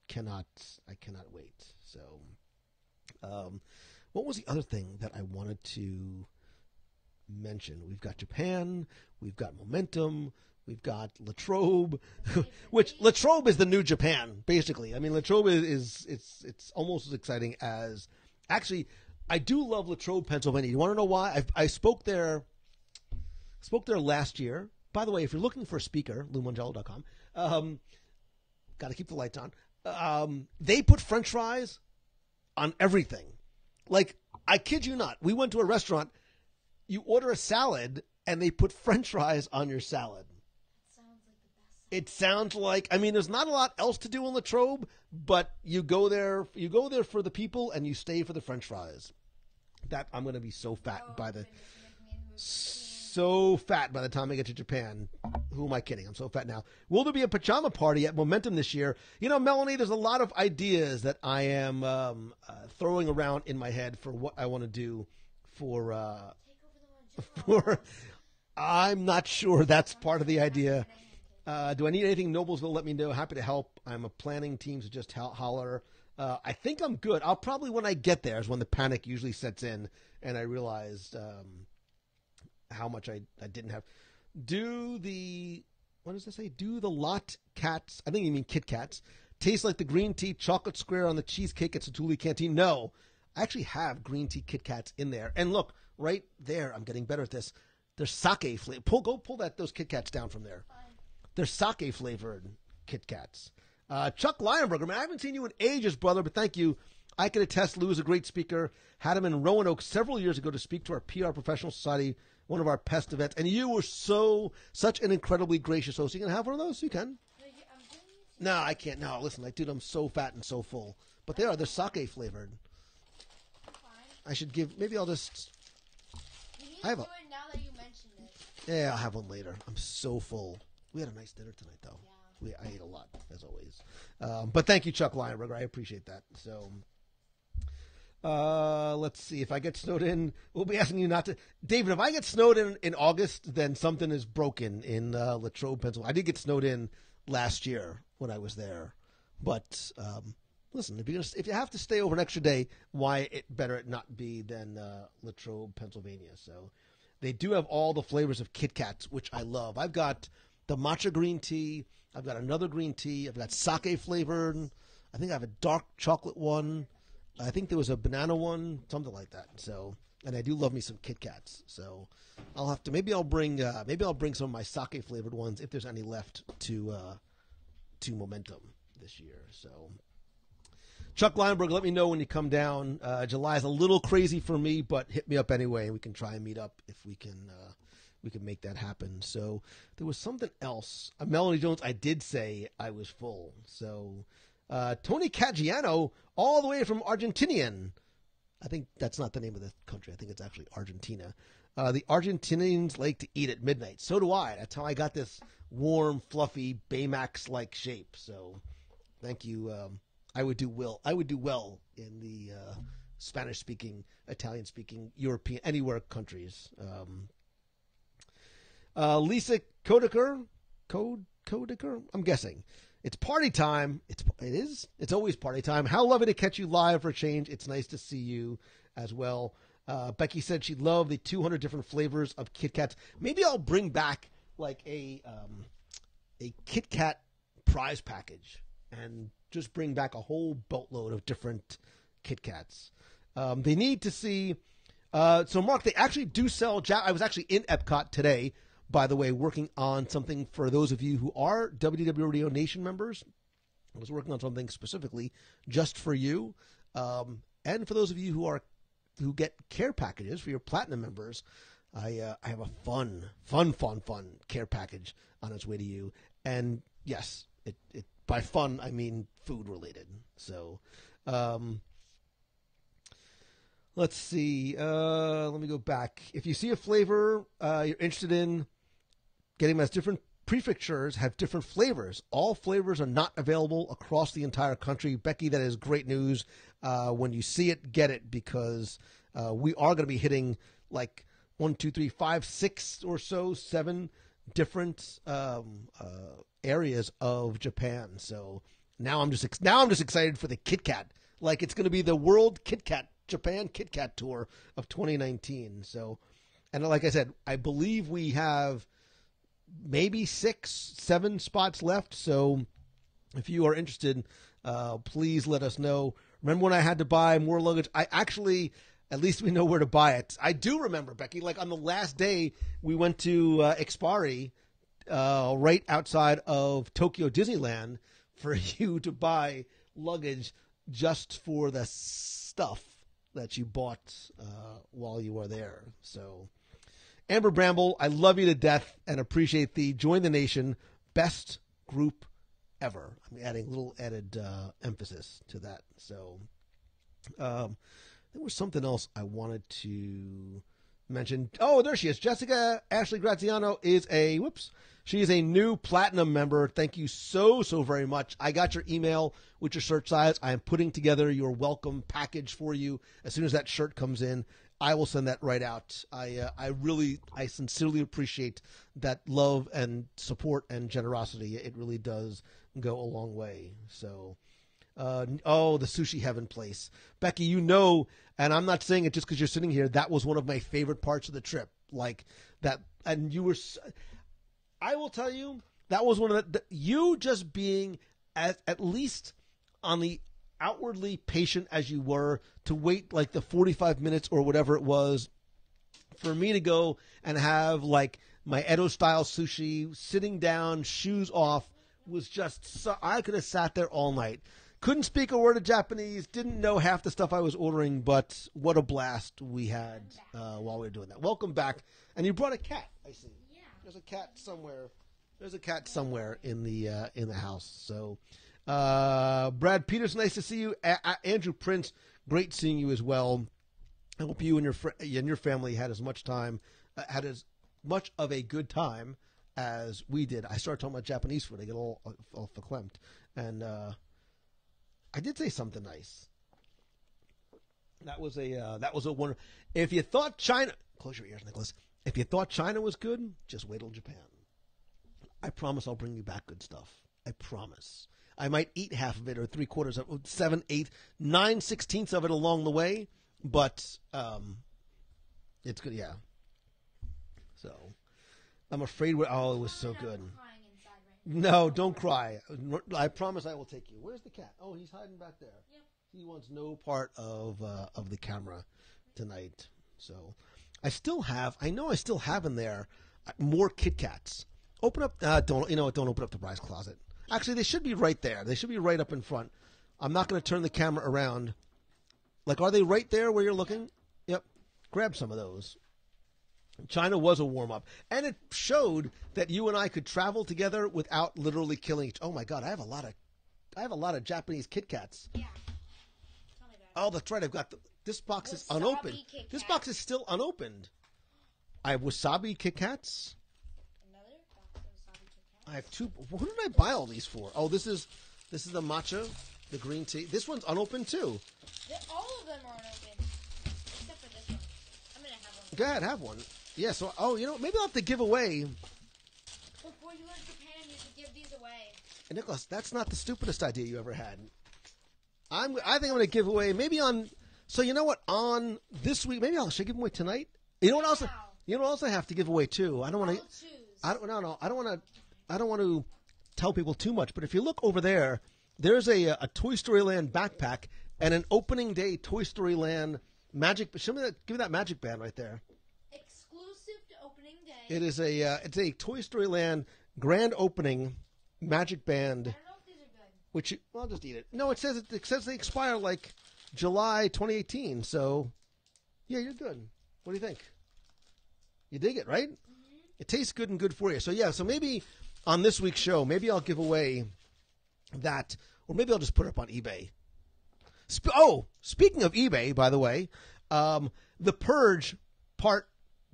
cannot. I cannot wait. So, what was the other thing that I wanted to mention? We've got Japan. We've got Momentum. We've got Latrobe, which Latrobe is the new Japan, basically. I mean, Latrobe is it's almost as exciting as actually. I do love Latrobe, Pennsylvania. You want to know why? I spoke there last year. By the way, if you're looking for a speaker, LouMongello.com, got to keep the lights on. They put French fries on everything. Like, I kid you not. We went to a restaurant. You order a salad, and they put French fries on your salad. It sounds like, I mean, there's not a lot else to do in Latrobe, but you go there for the people and you stay for the French fries. That I'm going to be so fat by the time I get to Japan. Who am I kidding? I'm so fat now. Will there be a pajama party at Momentum this year? You know, Melanie, there's a lot of ideas that I am throwing around in my head for what I want to do for I'm not sure that's part of the idea. Do I need anything, Noblesville? Let me know. Happy to help. I'm a planning team, so just holler. I think I'm good. I'll probably, when I get there, is when the panic usually sets in, and I realized how much I didn't have. What does it say? Do the lot cats, I think you mean Kit Kats, taste like the green tea chocolate square on the cheesecake at Satuli Canteen? No. I actually have green tea Kit Kats in there. And look, right there, I'm getting better at this. They're sake flavor. Go pull those Kit Kats down from there. They're sake flavored Kit Kats. Chuck Lionberger, man, I haven't seen you in ages, brother, but thank you. I can attest Lou is a great speaker. Had him in Roanoke several years ago to speak to our PR Professional Society, one of our pest events, and you were such an incredibly gracious host. You can have one of those? You can. No, I can't. No, listen, dude, I'm so fat and so full. But they're sake flavored. I should maybe I'll just. You need to do it now that you mentioned it. Yeah, I'll have one later. I'm so full. We had a nice dinner tonight, though. Yeah. I ate a lot, as always. But thank you, Chuck Lionberger. I appreciate that. So, let's see. If I get snowed in, we'll be asking you not to. David, if I get snowed in August, then something is broken in Latrobe, Pennsylvania. I did get snowed in last year when I was there. But, listen, if you have to stay over an extra day, why it better it not be than Latrobe, Pennsylvania. So, they do have all the flavors of Kit Kats, which I love. I've got the matcha green tea. I've got another green tea. I've got sake flavored. I think I have a dark chocolate one. I think there was a banana one, something like that. So, and I do love me some Kit Kats. So, I'll have to. Maybe I'll bring some of my sake flavored ones if there's any left to Momentum this year. So, Chuck Lionberg, let me know when you come down. July is a little crazy for me, but hit me up anyway. We can try and meet up if we can. We can make that happen. So there was something else. Melanie Jones, I did say I was full. So Tony Caggiano, all the way from Argentinian. I think that's not the name of the country. I think it's actually Argentina. The Argentinians like to eat at midnight. So do I. That's how I got this warm, fluffy, Baymax-like shape. So thank you. I would do well in the Spanish-speaking, Italian-speaking, European, anywhere countries. Lisa Kodaker, I'm guessing. It's party time. It is. It's always party time. How lovely to catch you live for a change. It's nice to see you as well. Becky said she loved the 200 different flavors of Kit Kats. Maybe I'll bring back like a Kit Kat prize package and just bring back a whole boatload of different Kit Kats. They need to see. So Mark, they actually do sell. I was actually in Epcot today, by the way, working on something for those of you who are WDW Radio Nation members. I was working on something specifically just for you, and for those of you who get care packages for your platinum members. I have a fun care package on its way to you, and yes, it by fun I mean food related. So. Let's see. Let me go back. If you see a flavor you're interested in getting them as different prefectures have different flavors. All flavors are not available across the entire country. Becky, that is great news. When you see it, get it, because we are going to be hitting like 1, 2, 3, 5, 6 or so, 7 different areas of Japan. So now I'm just excited for the Kit Kat. Like, it's going to be the World Kit Kat Japan Kit Kat Tour of 2019. So, and like I said, I believe we have maybe 6, 7 spots left. So if you are interested, please let us know. Remember when I had to buy more luggage? I actually, at least we know where to buy it. I do remember, Becky, like on the last day we went to Expari, right outside of Tokyo Disneyland, for you to buy luggage just for the stuff that you bought while you were there. So, Amber Bramble, I love you to death and appreciate the Join the Nation best group ever. I'm adding a little added emphasis to that. So, there was something else I wanted to mention. Oh, there she is. Jessica Ashley Graziano is she is a new platinum member. Thank you so very much. I got your email with your shirt size. I am putting together your welcome package for you. As soon as that shirt comes in, I will send that right out. I sincerely appreciate that love and support and generosity. It really does go a long way. So, the Sushi Heaven place. Becky, you know, and I'm not saying it just because you're sitting here, that was one of my favorite parts of the trip. Like that, and you were, I will tell you, that was one of you just being at least on the outwardly patient as you were to wait like the 45 minutes or whatever it was for me to go and have like my Edo style sushi, sitting down, shoes off, was just so, I could have sat there all night. Couldn't speak a word of Japanese, didn't know half the stuff I was ordering, but what a blast we had while we were doing that. Welcome back. And you brought a cat, I see. Yeah. There's a cat somewhere. There's a cat somewhere in the house. So, Brad Peters, nice to see you. Andrew Prince, great seeing you as well. I hope you and your family had as much of a good time as we did. I started talking about Japanese food. I get all verklempt. And I did say something nice. That was a wonder. If you thought China, close your ears, Nicholas. If you thought China was good, just wait till Japan. I promise I'll bring you back good stuff. I promise. I might eat half of it or 3/4 of it, 7, 8, 9/16 of it along the way, but it's good. Yeah. So I'm afraid it was so good. No, don't cry. I promise I will take you. Where's the cat? Oh, he's hiding back there. Yep. He wants no part of the camera tonight. So I still have in there more Kit Kats. Open up. Don't open up the prize closet. Actually, they should be right there. They should be right up in front. I'm not going to turn the camera around. Like, are they right there where you're looking? Yep. Grab some of those. China was a warm-up. And it showed that you and I could travel together without literally killing each. Oh, my God. I have a lot of Japanese Kit Kats. Yeah. Tell me about it. Oh, that's right. I've got this box is unopened. This box is still unopened. I have wasabi Kit Kats. Another box of wasabi Kit Kats. I have 2. What did I buy all these for? Oh, this is the matcha, the green tea. This one's unopened, too. All of them are unopened. Except for this one. I'm going to have one. Go ahead, have one. Yeah, so, maybe I'll have to give away. Before you went to Japan, you should give these away. And Nicholas, that's not the stupidest idea you ever had. I think I'm going to give away, maybe on, so you know what, on this week, maybe should I give them away tonight? You know what else? You know what else I have to give away, too? I don't want to tell people too much, but if you look over there, there's a Toy Story Land backpack and an opening day Toy Story Land magic, give me that magic band right there. It is it's a Toy Story Land grand opening magic band. I don't know if these are good. Which I'll just eat it. No, it says they expire like July 2018. So, yeah, you're good. What do you think? You dig it, right? Mm-hmm. It tastes good and good for you. So yeah, so maybe on this week's show, maybe I'll give away that, or maybe I'll just put it up on eBay. Speaking of eBay, by the way, The Purge Part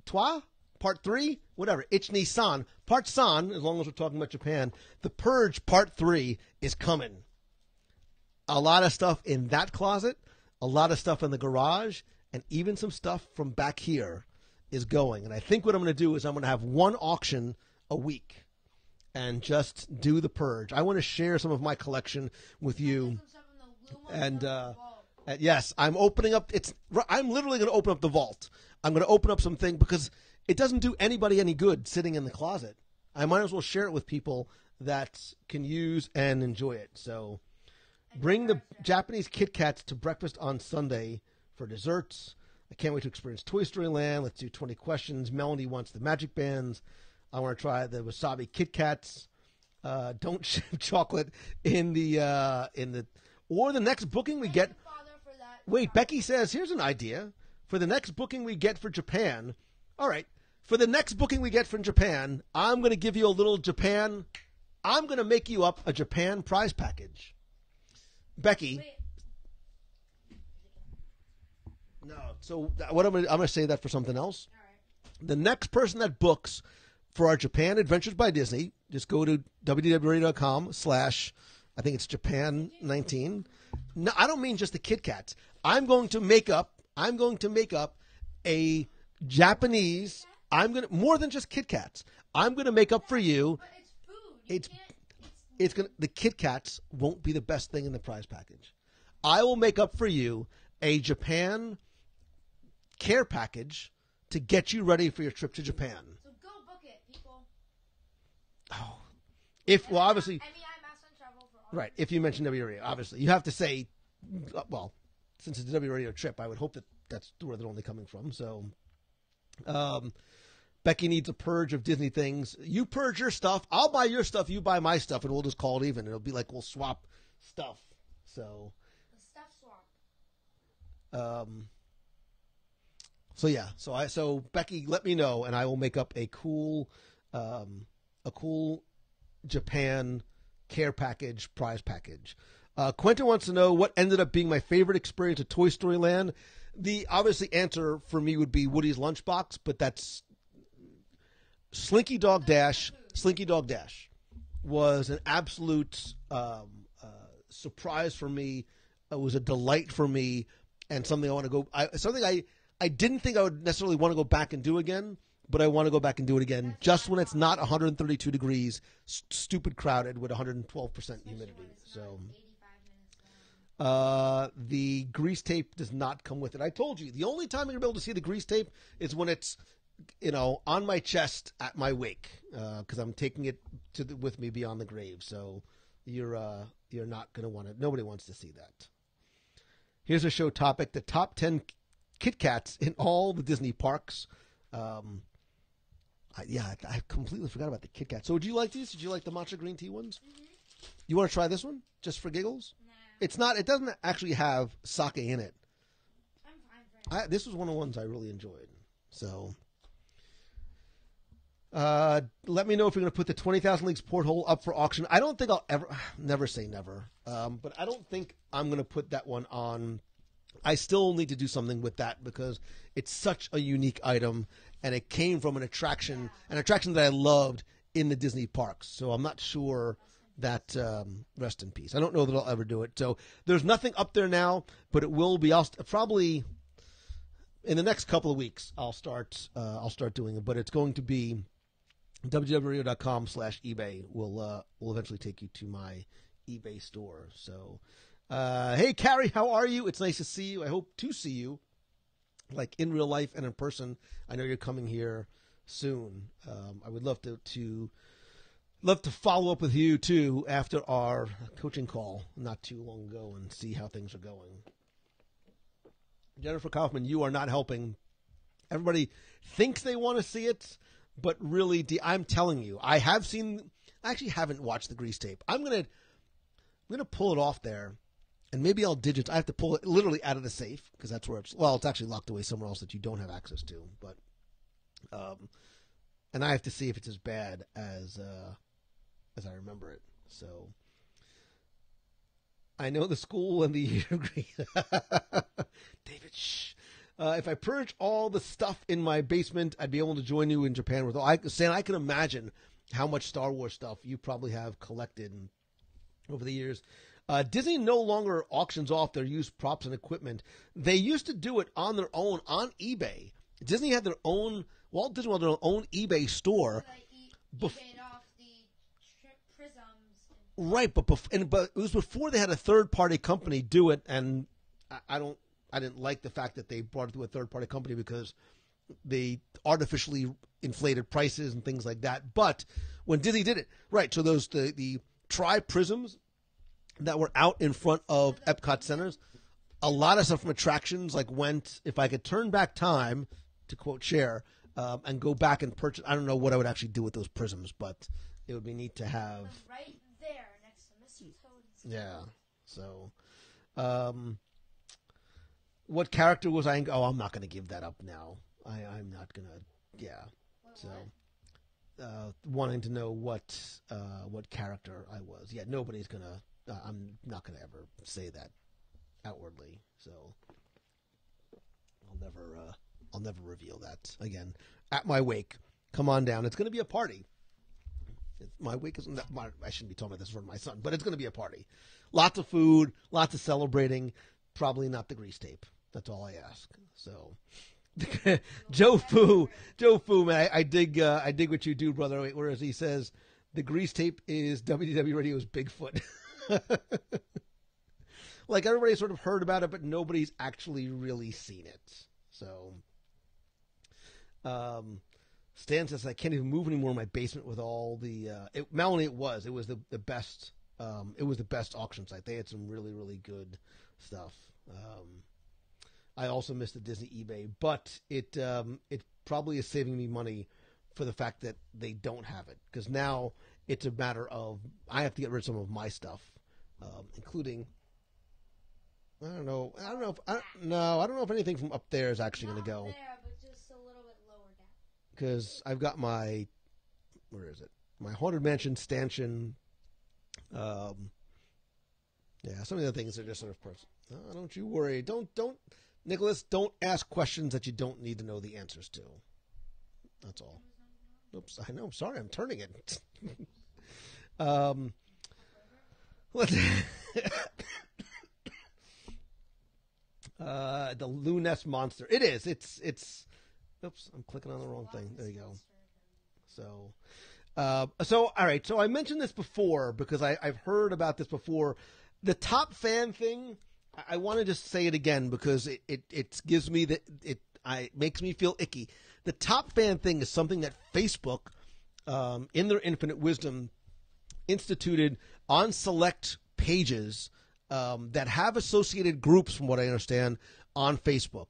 2, Part 3, whatever. Ich-ni-san. Part San, as long as we're talking about Japan. The Purge Part 3 is coming. A lot of stuff in that closet, a lot of stuff in the garage, and even some stuff from back here is going. And I think what I'm going to do is I'm going to have one auction a week and just do the Purge. I want to share some of my collection with you. And yes, I'm opening up. I'm literally going to open up the vault. I'm going to open up something because it doesn't do anybody any good sitting in the closet. I might as well share it with people that can use and enjoy it. So bring the Japanese Kit Kats to breakfast on Sunday for desserts. I can't wait to experience Toy Story Land. Let's do 20 questions. Melanie wants the magic bands. I want to try the wasabi Kit Kats. Don't ship chocolate in the or the next booking we get. Wait, Becky says here's an idea for the next booking we get for Japan. All right, for the next booking we get from Japan, I'm going to give you a little Japan. I'm going to make you up a Japan prize package. Becky. Wait. No, so what I'm going to say that for something else. All right. The next person that books for our Japan Adventures by Disney, just go to WDW.com/ I think it's Japan 19. No, I don't mean just the Kit Kats. I'm going to make up a Japanese. More than just Kit Kats. I'm going to make up for you. But it's food. The Kit Kats won't be the best thing in the prize package. I will make up for you a Japan care package to get you ready for your trip to Japan. So go book it, people. Oh, obviously, MEI Master on Travel for all. right. If you mention W Radio, obviously you have to say, well, since it's a W Radio trip, I would hope that that's where they're only coming from. So, Becky needs a purge of Disney things. You purge your stuff. I'll buy your stuff. You buy my stuff, and we'll just call it even. It'll be like we'll swap stuff. So. The stuff swap. So Becky, let me know, and I will make up a cool Japan care package, prize package. Quentin wants to know what ended up being my favorite experience at Toy Story Land. The obviously answer for me would be Woody's Lunchbox, but that's Slinky Dog Dash. Slinky Dog Dash was an absolute surprise for me. It was a delight for me, and something I want to go. I didn't think I would necessarily want to go back and do again, but I want to go back and do it again just when it's not 132 degrees, stupid crowded with 112% humidity. So, the grease tape does not come with it. I told you the only time you're going to be able to see the grease tape is when it's, on my chest at my wake, because I'm taking it with me beyond the grave. So you're not going to want it. Nobody wants to see that. Here's a show topic: the top 10 Kit Kats in all the Disney parks. I completely forgot about the Kit Kat. So would you like these? Did you like the matcha green tea ones? Mm-hmm. You want to try this one just for giggles? Nah. It doesn't actually have sake in it. I'm fine for it. This was one of the ones I really enjoyed. So let me know if you're going to put the 20,000 Leagues porthole up for auction. I don't think I'll never say never. But I don't think I'm going to put that one on. I still need to do something with that because it's such a unique item, and it came from an attraction that I loved in the Disney parks. So I'm not sure that rest in peace. I don't know that I'll ever do it. So there's nothing up there now, but it will be. I'll probably in the next couple of weeks. I'll start doing it, but it's going to be www.com/eBay. Will eventually take you to my eBay store. So. Hey, Carrie, how are you? It's nice to see you. I hope to see you, like in real life and in person. I know you're coming here soon. I would love to follow up with you too after our coaching call not too long ago and see how things are going. Jennifer Kaufman, you are not helping. Everybody thinks they want to see it, but really, I'm telling you, I actually haven't watched the grease tape. I'm gonna pull it off there. And maybe I'll I have to pull it literally out of the safe because that's where it's actually locked away somewhere else that you don't have access to. But, and I have to see if it's as bad as I remember it. So, I know the school and the year agree. David, shh. If I purged all the stuff in my basement, I'd be able to join you in Japan with all. Stan, I can imagine how much Star Wars stuff you probably have collected over the years. Disney no longer auctions off their used props and equipment. They used to do it on their own on eBay. Disney had their own, Walt Disney had their own eBay store. eBayed off the prisms. Right, but it was before they had a third-party company do it, and I didn't like the fact that they brought it to a third-party company because they artificially inflated prices and things like that. But when Disney did it, right, so those the tri-prisms that were out in front of Epcot centers, a lot of stuff from attractions went, if I could turn back time, to quote Cher, and go back and purchase, I don't know what I would actually do with those prisms, but it would be neat to have. Right there next to Mr. Toad's. Yeah, so, what character was I? Oh, I'm not going to give that up now. I'm not going to, yeah. So, wanting to know what character I was. Yeah, nobody's going to. I'm not going to ever say that outwardly, so I'll never reveal that again. At my wake, come on down. It's going to be a party. My wake isn't that. I shouldn't be talking about this for my son, but it's going to be a party. Lots of food, lots of celebrating. Probably not the grease tape. That's all I ask. So, Joe Fu, man, I dig what you do, brother. Whereas he says the grease tape is WDW Radio's Bigfoot. Like everybody sort of heard about it, but nobody's actually really seen it. So, Stan says I can't even move anymore in my basement with all the. Melanie, it was the best. It was the best auction site. They had some really really good stuff. I also missed the Disney eBay, but it probably is saving me money for the fact that they don't have it, because now it's a matter of I have to get rid of some of my stuff. Including, I don't know if anything from up there is actually going to go. There, but just a little bit lower down. Because I've got my, where is it? My Haunted Mansion stanchion. Yeah, some of the things are just sort of personal. No, don't you worry. Don't, Nicholas. Don't ask questions that you don't need to know the answers to. That's all. Oops, I know. I'm sorry. I'm turning it. The Looness monster. It is. It's. Oops, I'm clicking on the wrong thing. There you go. So all right. So I mentioned this before because I've heard about this before. The top fan thing. I want to just say it again because it gives me it makes me feel icky. The top fan thing is something that Facebook, in their infinite wisdom, instituted on select pages that have associated groups, from what I understand, on Facebook.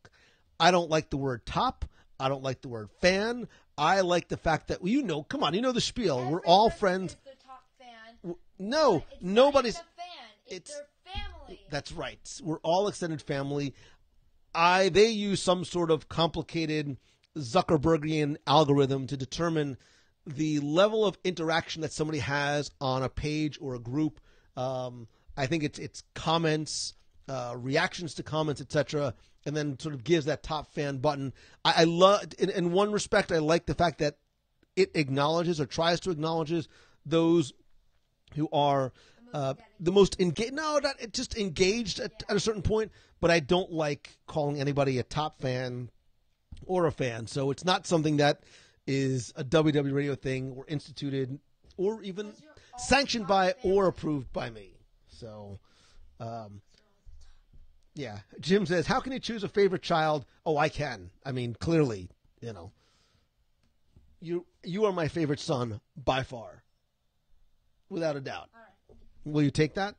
I don't like the word top. I don't like the word fan. I like the fact that, well, come on, you know the spiel. We're all friends. The top fan. No, nobody's. Not even a fan. It's their family. That's right. We're all extended family. They use some sort of complicated Zuckerbergian algorithm to determine the level of interaction that somebody has on a page or a group. I think it's comments, reactions to comments, etc., and then sort of gives that top fan button. I love, in one respect, I like the fact that it acknowledges or tries to acknowledge those who are the most engaged. No, not just engaged at a certain point. But I don't like calling anybody a top fan or a fan. So it's not something that is a WW Radio thing or instituted or even sanctioned by or approved by me. So, yeah. Jim says, how can you choose a favorite child? Oh, I can. I mean, clearly, you are my favorite son by far, without a doubt. All right. Will you take that?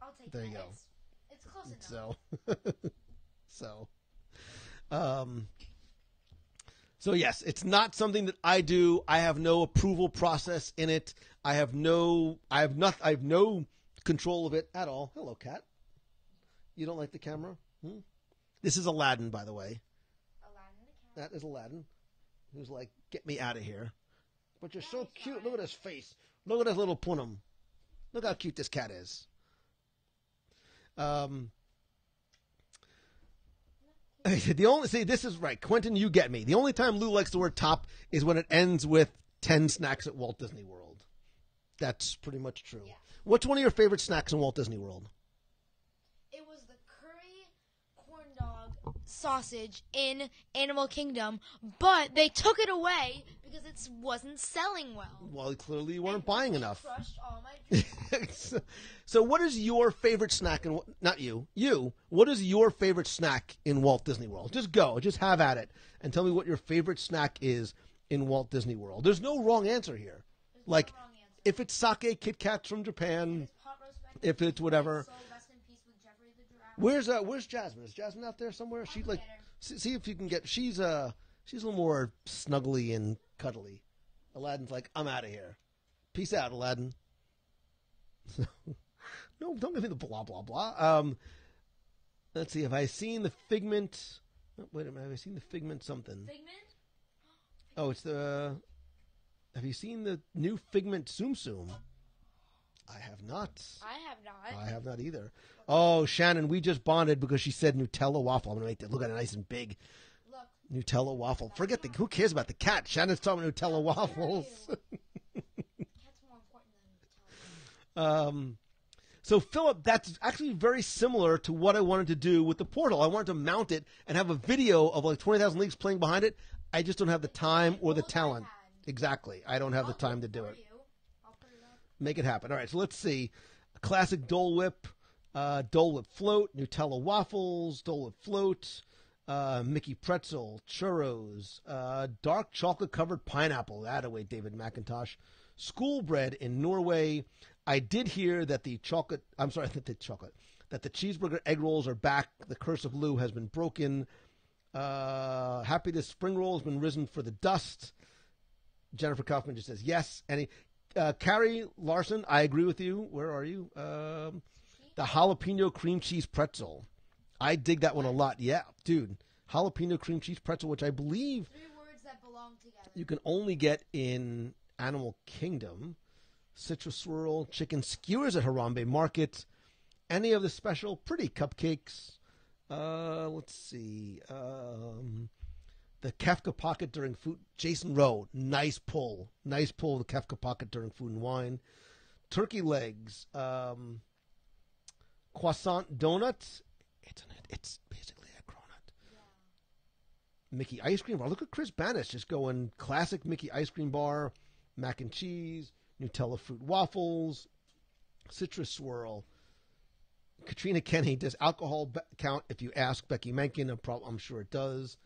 I'll take there that. You go. It's close enough. So yes, it's not something that I do. I have no approval process in it. I have no control of it at all. Hello, cat. You don't like the camera? This is Aladdin, by the way. Aladdin the cat. That is Aladdin, who's like, get me out of here. But you're so cute. Look at his face. Look at his little punum. Look how cute this cat is. The only this is right, Quentin. You get me. The only time Lou likes the word top is when it ends with 10 snacks at Walt Disney World. That's pretty much true. Yeah. What's one of your favorite snacks in Walt Disney World? It was the curry corn dog sausage in Animal Kingdom, but they took it away because it wasn't selling well. Well, clearly you weren't buying enough. Crushed all my dreams. So what is your favorite snack in not you, what is your favorite snack in Walt Disney World? Just go, just have at it and tell me what your favorite snack is in Walt Disney World. There's no wrong answer here. There's Like no wrong answer. if it's sake Kit Kats from Japan, Pot roast mac and if it's whatever. cheese, so rest in peace with Jeffrey the Giraffe. Where's Jasmine? Is Jasmine out there somewhere? She I'll like get her. see if you can get she's a little more snuggly and cuddly. Aladdin's like, I'm out of here. Peace out, Aladdin. No, don't give me the blah blah blah. Let's see. Have I seen the Figment? Oh, wait a minute. Have I seen the Figment something? Figment? Oh, it's the. Have you seen the new Figment Tsum Tsum? I have not. I have not. I have not either. Oh, Shannon, we just bonded because she said Nutella waffle. I'm gonna make that look at it nice and big. Look. Nutella waffle. Forget who cares about the cat? Shannon's talking Nutella waffles. Cat's more important than Nutella. So, Philip, that's actually very similar to what I wanted to do with the portal. I wanted to mount it and have a video of like 20,000 Leagues playing behind it. I just don't have the time or the talent. Exactly. I don't have the time to do it. I'll put it up. Make it happen. All right, so let's see. Classic Dole Whip, Dole Whip Float, Nutella Waffles, Dole Whip Float, Mickey Pretzel, Churros, Dark Chocolate Covered Pineapple. That away, David McIntosh. School Bread in Norway. I did hear that the cheeseburger egg rolls are back. The curse of Lou has been broken. Happy this spring roll has been risen for the dust. Jennifer Kaufman just says yes. Carrie Larson, I agree with you. Where are you? The jalapeno cream cheese pretzel. I dig that one a lot. Yeah, dude. Jalapeno cream cheese pretzel, which I believe 3 words that belong together. you can only get in Animal Kingdom. Citrus swirl, chicken skewers at Harambe Market. Any of the special pretty cupcakes. Let's see. The Kefka Pocket during food. Jason Rowe, nice pull. Nice pull of the Kefka Pocket during Food and Wine. Turkey legs. Croissant donut. It's basically a cronut. Yeah. Mickey ice cream bar. Look at Chris Banish just going classic Mickey ice cream bar. Mac and cheese. Nutella fruit waffles. Citrus swirl. Katrina Kenny, does alcohol count if you ask Becky Menken? I'm sure it does.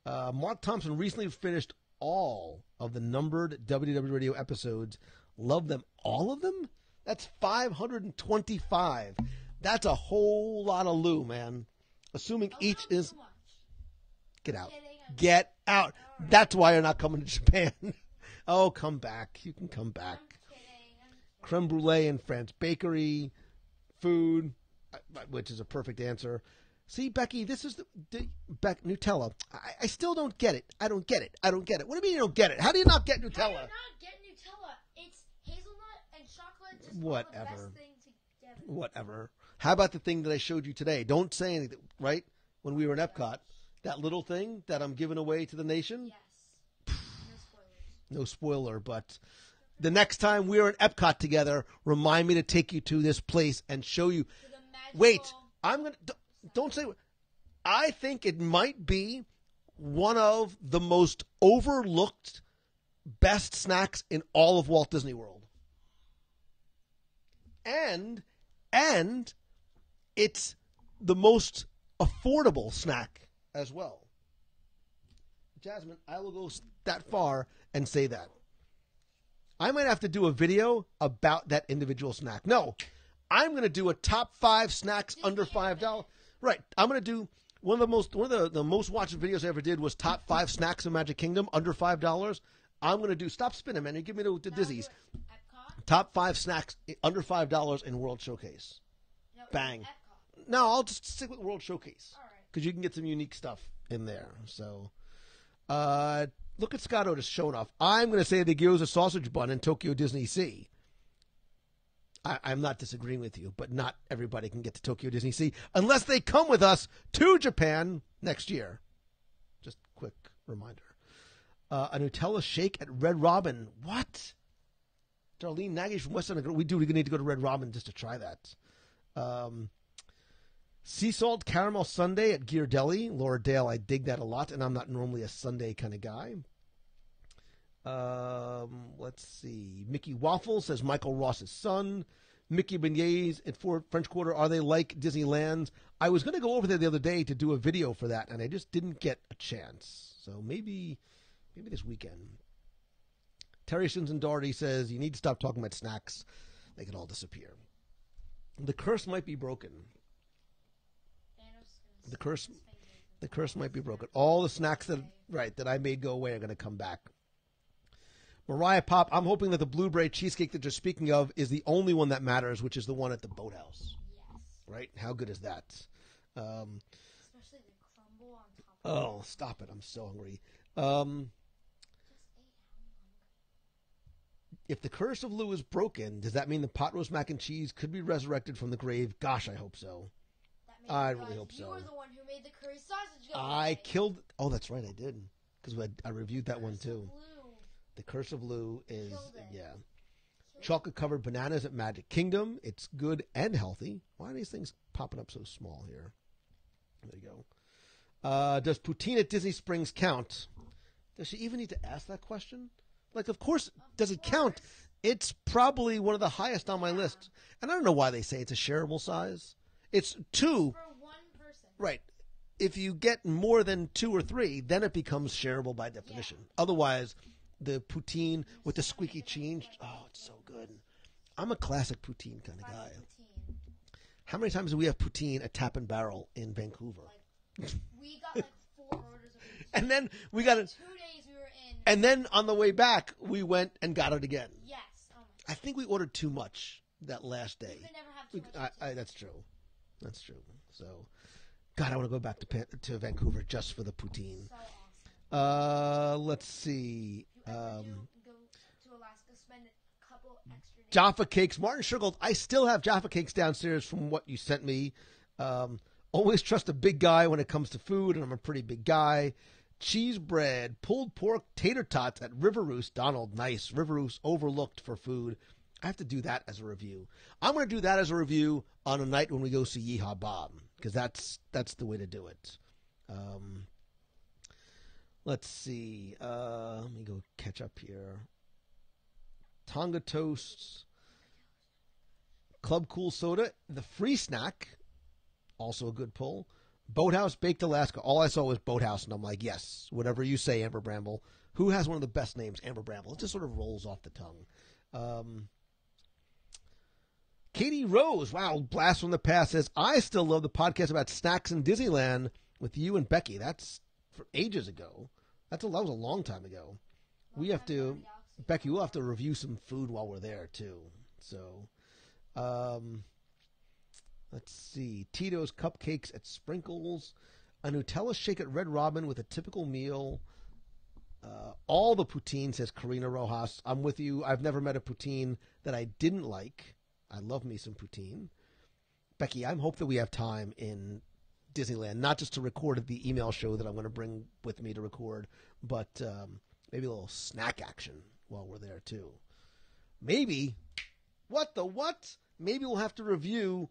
Mark Thompson recently finished all of the numbered WDW radio episodes. Love them. All of them? That's 525. That's a whole lot of Lou, man. Assuming each is... Too much. Get out. Kidding. Get out. That's why you're not coming to Japan. Oh, come back. You can come back. I'm kidding. Creme brulee in France Bakery. Food, which is a perfect answer. See, Becky, this is Nutella. I still don't get it. I don't get it. I don't get it. What do you mean you don't get it? How do you not get How do Nutella? you not get Nutella? It's hazelnut and chocolate. Just Whatever. All the best thing together. Whatever. How about the thing that I showed you today? Don't say anything, right? When we were in Epcot, that little thing that I'm giving away to the nation? Yes. No spoilers. No spoiler, but the next time we're in Epcot together, remind me to take you to this place and show you. To the magical... Wait, I'm going to... Don't say... I think it might be one of the most overlooked best snacks in all of Walt Disney World. And it's the most affordable snack as well. Jasmine, I will go that far and say that. I might have to do a video about that individual snack. No, I'm going to do a top 5 snacks under $5. Right. I'm going to do one of the most watched videos I ever did was top 5 snacks in Magic Kingdom under $5. I'm going to do, stop spinning, man. You give me the dizzies. Epcot? Top 5 snacks under $5 in World Showcase. No, Bang. Epcot. No, I'll just stick with World Showcase. All right. Because you can get some unique stuff in there. So, look at Scott Otis showing off. I'm going to say the gyoza sausage bun in Tokyo Disney Sea. I'm not disagreeing with you, but not everybody can get to Tokyo Disney Sea unless they come with us to Japan next year. Just quick reminder. A Nutella shake at Red Robin. What? Darlene Nagy from West End. We need to go to Red Robin just to try that. Sea salt caramel sundae at Gear Deli. Laura Dale, I dig that a lot, and I'm not normally a sundae kind of guy. Let's see. Mickey Waffle says Michael Ross's son. Mickey Beignets at French Quarter. Are they like Disneyland's? I was going to go over there the other day to do a video for that, and I just didn't get a chance. So maybe this weekend. Terry Simpson Doherty says you need to stop talking about snacks. They could all disappear. The curse might be broken. The curse might be broken. All the snacks that I made go away are going to come back. Mariah Pop, I'm hoping that the blueberry cheesecake that you're speaking of is the only one that matters, which is the one at the Boathouse. Yes. Right? How good is that? Especially the crumble on top. Oh, stop it. I'm so hungry. If the curse of Lou is broken, does that mean the pot roast mac and cheese could be resurrected from the grave? Gosh, I hope so. I really hope so. You were the one who made the curry sausage go I away. killed... Oh, that's right, I did. Because I reviewed that one, too. The Curse of Lou is... Yeah. Chocolate-covered bananas at Magic Kingdom. It's good and healthy. Why are these things popping up so small here? There you go. Does poutine at Disney Springs count? Does she even need to ask that question? Like, of course, does it count? It's probably one of the highest on my list. And I don't know why they say it's a shareable size. It's 2. For one person. Right. If you get more than 2 or 3, then it becomes shareable by definition. Yeah. Otherwise, the poutine with the squeaky cheese, oh, it's so good. I'm a classic poutine kind of guy. How many times do we have poutine at Tap and Barrel in Vancouver? We got 4 orders of poutine. And then we got 2 days we were in. And then on the way back, we went and got it again. Yes. Oh my God. I think we ordered too much that last day. You can never have too much. That's true. That's true. So, God, I want to go back to Vancouver just for the poutine. So awesome. Let's see. Go to Alaska, spend a couple extra days. Jaffa cakes. Martin Shergold, I still have Jaffa cakes downstairs from what you sent me. Always trust a big guy when it comes to food, and I'm a pretty big guy. Cheese bread, pulled pork, tater tots at River Roost. Donald, nice. River Roost overlooked for food. I have to do that as a review. I'm going to do that as a review on a night when we go see Yeehaw Bob, because that's the way to do it. Let's see. Let me go catch up here. Tonga Toasts, Club Cool Soda, the free snack, also a good pull. Boathouse Baked Alaska. All I saw was Boathouse, and I'm like, yes, whatever you say, Amber Bramble. Who has one of the best names, Amber Bramble? It just sort of rolls off the tongue. Katie Rose, wow, blast from the past, says, I still love the podcast about snacks in Disneyland with you and Becky. That's for ages ago. That was a long time ago. We have to, Becky, we'll have to review some food while we're there, too. So, let's see. Tito's Cupcakes at Sprinkles. A Nutella shake at Red Robin with a typical meal. All the poutine, says Karina Rojas. I'm with you. I've never met a poutine that I didn't like. I love me some poutine. Becky, I hope that we have time in Disneyland, not just to record the email show that I'm going to bring with me to record, but maybe a little snack action while we're there, too. Maybe, what? Maybe we'll have to review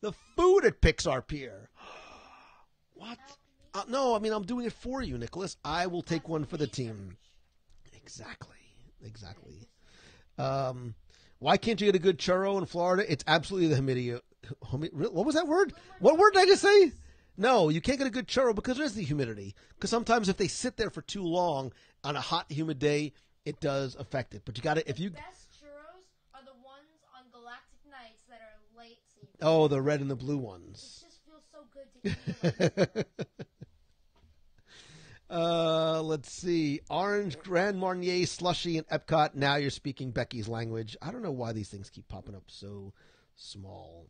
the food at Pixar Pier. What? No, I mean, I'm doing it for you, Nicholas. I will take one for the team. Exactly. Why can't you get a good churro in Florida? It's absolutely the humidity. What was that word? What word did I just say? No, you can't get a good churro because there's the humidity. Because sometimes if they sit there for too long on a hot, humid day, it does affect it. But you got to, if you... The best churros are the ones on Galactic Nights that are late season. Oh, the red and the blue ones. It just feels so good to eat them. Let's see. Orange Grand Marnier slushy in Epcot. Now you're speaking Becky's language. I don't know why these things keep popping up so small.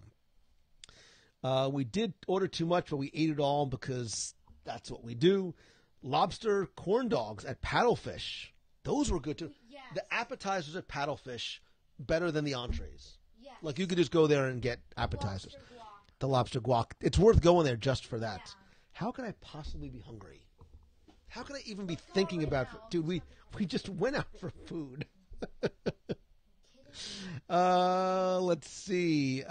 We did order too much, but we ate it all because that's what we do. Lobster corn dogs at Paddlefish. Those were good too. Yes. The appetizers at Paddlefish better than the entrees. Yes. Like you could just go there and get appetizers. Lobster guac. The lobster guac. It's worth going there just for that. Yeah. How could I possibly be hungry? How could I even be thinking about food? Dude, we just went out for food. Let's see.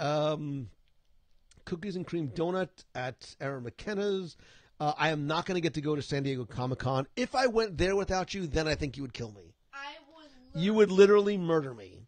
Cookies and cream donut at Aaron McKenna's. I am not going to get to go to San Diego Comic-Con. If I went there without you, then I think you would kill me. You would literally murder me.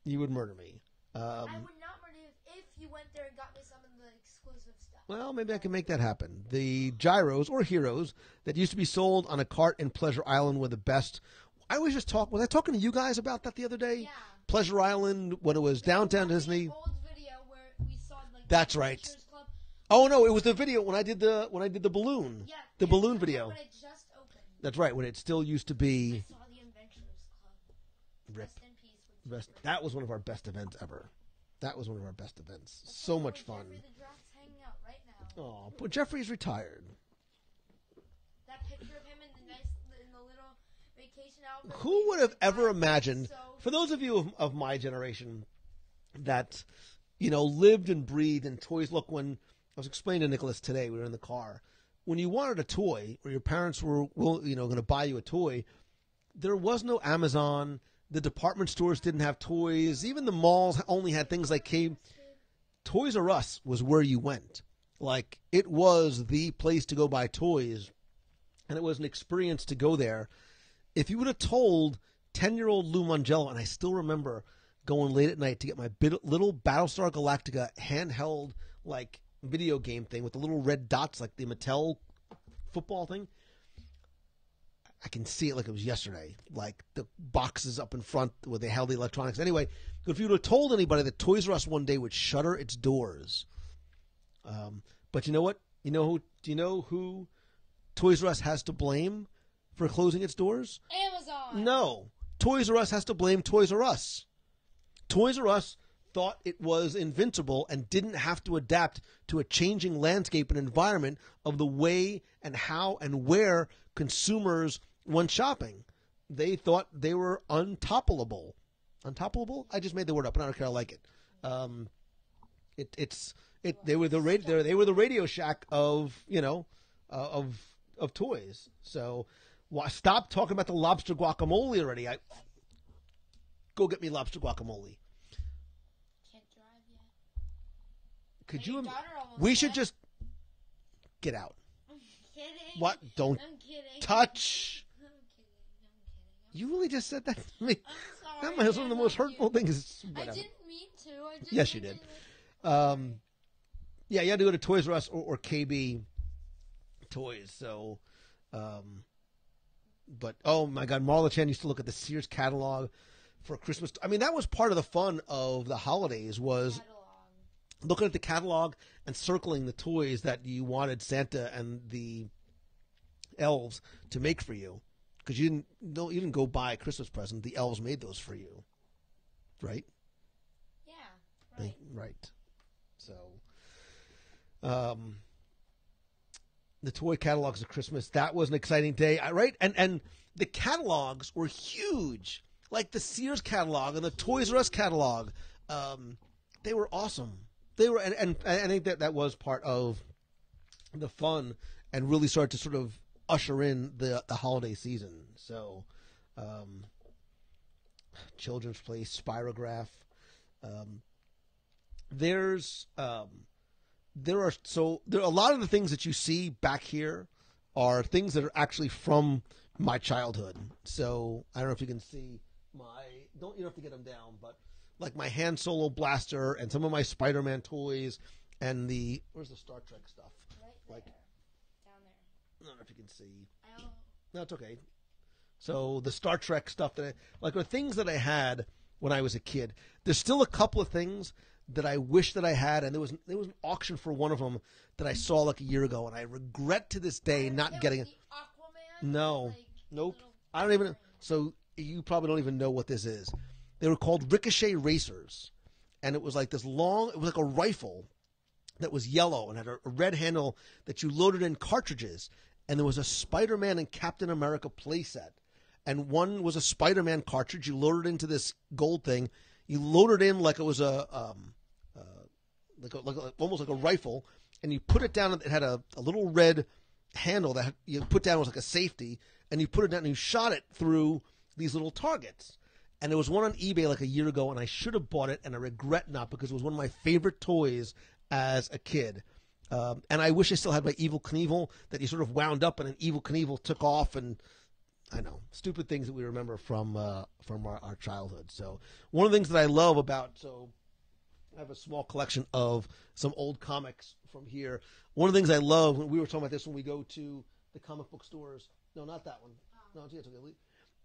You would murder me. I would not murder you if you went there and got me some of the exclusive stuff. Well, maybe I can make that happen. The gyros or heroes that used to be sold on a cart in Pleasure Island were the best. Was I talking to you guys about that the other day? Yeah. Pleasure Island when it was downtown Disney. Old video where we saw That's the right. Pictures Club. Oh no, it was the video when I did the balloon. Yeah, the balloon video. When it just opened. That's right, when it still used to be. I saw the Adventurers Club. Rip. Rest in peace. That was one of our best events ever. That was one of our best events. So much fun. Jeffrey the Giraffe's hanging out right now. Oh, but Jeffrey's retired. That picture of him in the little vacation outfit. Who would have ever imagined, So for those of you of my generation, that, lived and breathed in toys. Look, when I was explaining to Nicholas today, we were in the car, when you wanted a toy, or your parents were, going to buy you a toy, there was no Amazon. The department stores didn't have toys. Even the malls only had things like Toys R Us was where you went. Like, it was the place to go buy toys, and it was an experience to go there. If you would have told 10-year-old Lou Mangello, and I still remember going late at night to get my little Battlestar Galactica handheld, video game thing with the little red dots, like the Mattel football thing. I can see it like it was yesterday, like the boxes up in front where they held the electronics. Anyway, if you would have told anybody that Toys R Us one day would shutter its doors, but you know what? Do you know who Toys R Us has to blame for closing its doors? Amazon. No, Toys R Us has to blame Toys R Us. Toys R Us thought it was invincible and didn't have to adapt to a changing landscape and environment of the way and how and where consumers went shopping. They thought they were untoppable. Untoppable? I just made the word up, and I don't care. I like it. They were the Radio Shack of of toys. So stop talking about the lobster guacamole already. Go get me lobster guacamole. Can't drive yet. Could Your you? daughter almost We should left. just get out. I'm kidding. What? Don't I'm kidding. touch. I'm kidding. You really just said that to me. I'm That sorry. was one of the most hurtful things. I Whatever. didn't mean to. Yes, you did. Yeah, you had to go to Toys R Us or KB Toys. So, but oh my God, Marla Chan used to look at the Sears catalog for Christmas. I mean, that was part of the fun of the holidays was looking at the catalog and circling the toys that you wanted Santa and the elves to make for you, because you didn't go buy a Christmas present. The elves made those for you, right? Yeah, right. Right. So, the toy catalogs of Christmas, that was an exciting day, right? And the catalogs were huge, like the Sears catalog and the Toys R Us catalog. They were awesome. They were, and I think that was part of the fun and really started to sort of usher in the holiday season. So, Children's Place, Spirograph. There are a lot of the things that you see back here are things that are actually from my childhood. So I don't know if you can see you don't have to get them down, but like my Han Solo blaster and some of my Spider-Man toys and where's the Star Trek stuff? Right there. Down there. I don't know if you can see. I don't. No, it's okay. So the Star Trek stuff are things that I had when I was a kid. There's still a couple of things that I wish that I had, and there was an auction for one of them that I saw like a year ago, and I regret to this day not getting it. Aquaman? No, nope. I don't even. So you probably don't even know what this is. They were called Ricochet Racers, and it was like this long. It was like a rifle that was yellow and had a red handle that you loaded in cartridges, and there was a Spider-Man and Captain America playset, and one was a Spider-Man cartridge you loaded into this gold thing. You load it in like it was almost like a rifle, and you put it down. It had a little red handle that you put down, was like a safety, and you put it down and you shot it through these little targets. And there was one on eBay like a year ago, and I should have bought it, and I regret not, because it was one of my favorite toys as a kid. And I wish I still had my Evil Knievel that you sort of wound up, and an Evil Knievel took off, and I know, stupid things that we remember from our childhood. So one of the things that I love about, so I have a small collection of some old comics from here. One of the things I love, when we were talking about this when we go to the comic book stores. No, not that one. No, it's okay.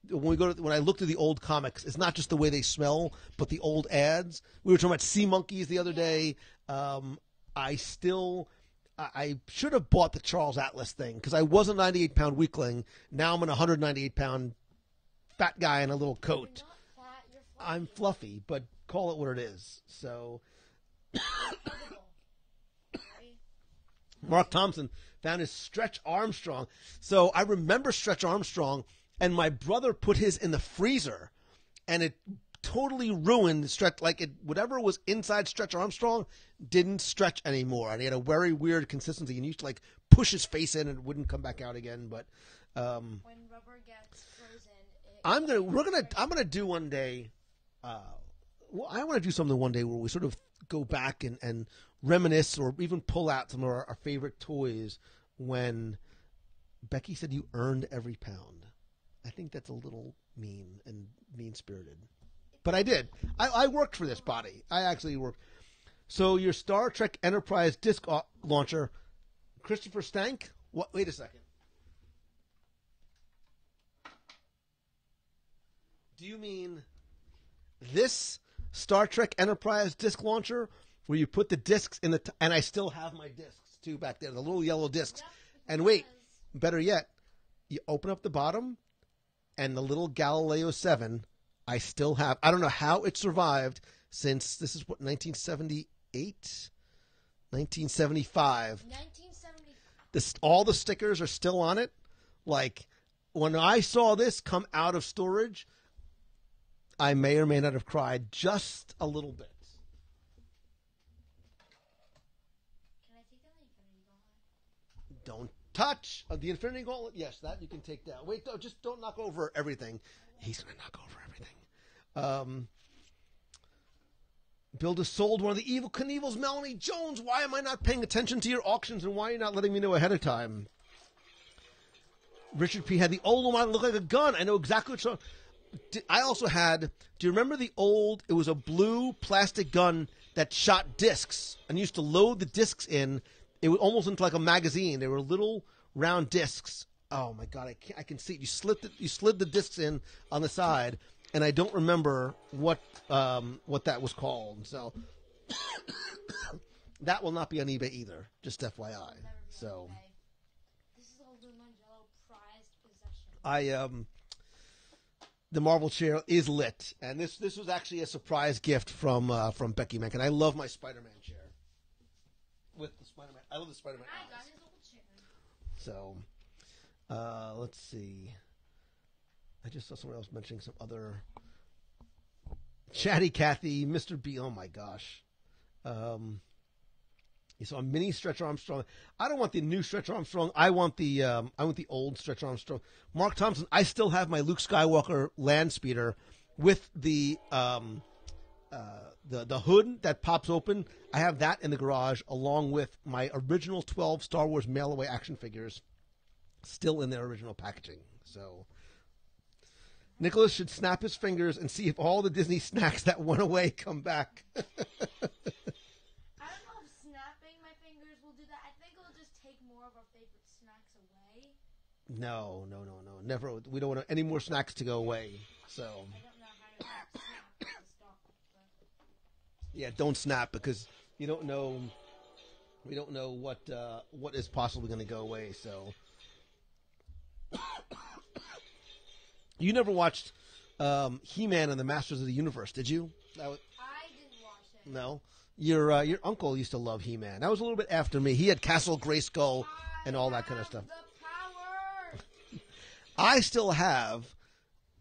When I look through the old comics, it's not just the way they smell, but the old ads. We were talking about Sea Monkeys the other day. I should have bought the Charles Atlas thing, because I was a 98-pound weakling. Now I'm an 198-pound fat guy in a little coat. You're not fat, you're fluffy. I'm fluffy, but call it what it is. So Mark Thompson found his Stretch Armstrong. So I remember Stretch Armstrong, and my brother put his in the freezer, and it totally ruined Stretch. Like, whatever was inside Stretch Armstrong didn't stretch anymore, and he had a very weird consistency. And he used to like push his face in, and it wouldn't come back out again. But when rubber gets frozen, I'm gonna do one day. Well, I want to do something one day where we sort of go back and reminisce, or even pull out some of our favorite toys. When Becky said you earned every pound, I think that's a little mean and mean-spirited. But I did. I worked for this body. I actually worked. So your Star Trek Enterprise disc launcher, Christopher Stank? What? Wait a second. Do you mean this Star Trek Enterprise disc launcher, where you put the discs in and I still have my discs too back there, the little yellow discs. Yep, And wait, better yet, you open up the bottom, and the little Galileo 7, I still have. I don't know how it survived, since this is what, 1978, 1975. 1970. All the stickers are still on it. Like, when I saw this come out of storage, I may or may not have cried just a little bit. Can I take down the Infinity Gauntlet? Don't touch the Infinity Gauntlet. Yes, that you can take down. Wait, just don't knock over everything. He's going to knock over everything. Bill just sold one of the Evil Knievels. Melanie Jones, why am I not paying attention to your auctions, and why are you not letting me know ahead of time? Richard P. had the old one look like a gun. I know exactly what you're. I also had, do you remember the old, it was a blue plastic gun that shot discs, and you used to load the discs in. It was almost into like a magazine. They were little round discs. Oh my God, I can see it. You slid the discs in on the side, and I don't remember what that was called. So that will not be on eBay either, just FYI. So This is a Lou Mangello prized possession. The Marvel chair is lit, and this was actually a surprise gift from Becky Mencken. I love my Spider-Man chair. With the Spider-Man, I love the Spider-Man. I got eyes. his old chair. So, let's see. I just saw someone else mentioning some other. Chatty Cathy, Mr. B. Oh my gosh. You saw a mini Stretch Armstrong. I don't want the new Stretch Armstrong. I want the old Stretch Armstrong. Mark Thompson. I still have my Luke Skywalker land speeder with the hood that pops open. I have that in the garage, along with my original 12 Star Wars mail-away action figures, still in their original packaging. So Nicholas should snap his fingers and see if all the Disney snacks that went away come back. I don't know if snapping my fingers will do that. I think it'll just take more of our favorite snacks away. No. Never. We don't want any more snacks to go away. So. I don't know how to snap the stop. Yeah, don't snap, because you don't know. We don't know what is possibly going to go away. So. You never watched He-Man and the Masters of the Universe, did you? I didn't watch it. No. Your uncle used to love He-Man. That was a little bit after me. He had Castle Grayskull and all that kind of stuff. The power. I still have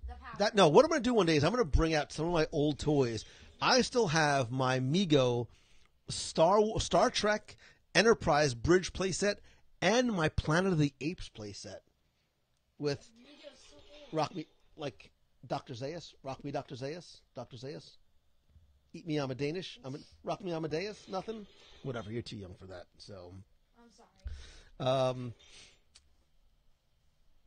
The power. that. No, what I'm going to do one day is I'm going to bring out some of my old toys. I still have my Mego Star Trek Enterprise bridge playset and my Planet of the Apes playset with Rock Me like Dr. Zayas, Rock Me Dr. Zayas, Dr. Zayas. Eat me, I'm a Danish. Rock Me Amadeus. Nothing. Whatever. You're too young for that. So. I'm sorry.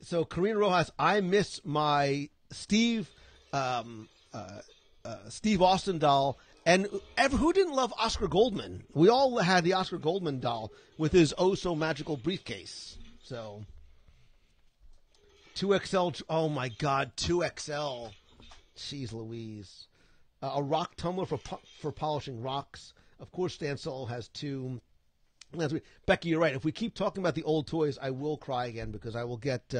So Karina Rojas, I miss my Steve Austin doll, and who didn't love Oscar Goldman? We all had the Oscar Goldman doll with his oh so magical briefcase. So 2XL. Oh my God, 2XL. Jeez Louise. A rock tumbler for polishing rocks. Of course, Stan Solo has two. Becky, you're right. If we keep talking about the old toys, I will cry again because I will get.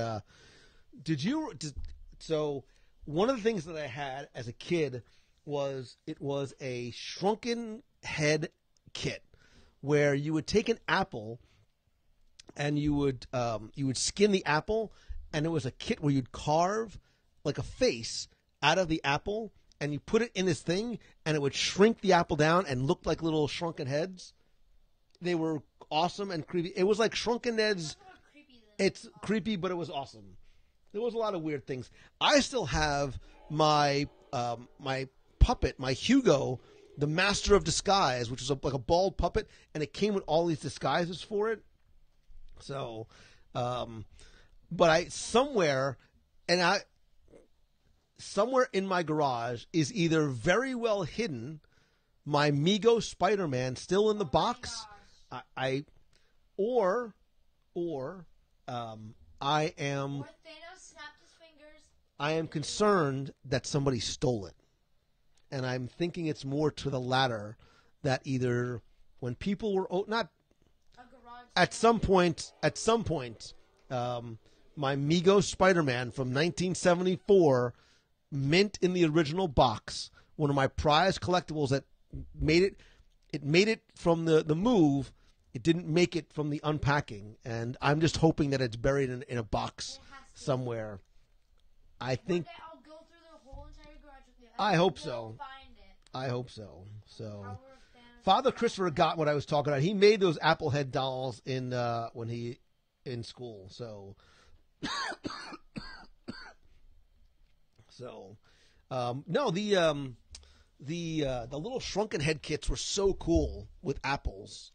So one of the things that I had as a kid was a shrunken head kit where you would take an apple and you would skin the apple, and it was a kit where you'd carve like a face out of the apple and you put it in this thing and it would shrink the apple down and look like little shrunken heads. They were awesome and creepy. It was like Shrunken Ned's. It's creepy, but it was awesome. There was a lot of weird things. I still have my my puppet, my Hugo, the Master of Disguise, which was like a bald puppet, and it came with all these disguises for it. So, but somewhere in my garage is either very well hidden my Mego Spider-Man still in the box. I am. Or Thanos snapped his fingers. I am concerned that somebody stole it, and I'm thinking it's more to the latter. That either when people were not A garage. at some point, my Mego Spider-Man from 1974, mint in the original box, one of my prized collectibles that made it from the move. It didn't make it from the unpacking, and I'm just hoping that it's buried in a box somewhere. I think. One day I'll go through the whole entire garage with you. I hope You'll so. Find it. I hope so. So, Power of Thanos. Father Christopher got what I was talking about. He made those Applehead dolls in school. So, no, the little shrunken head kits were so cool with apples.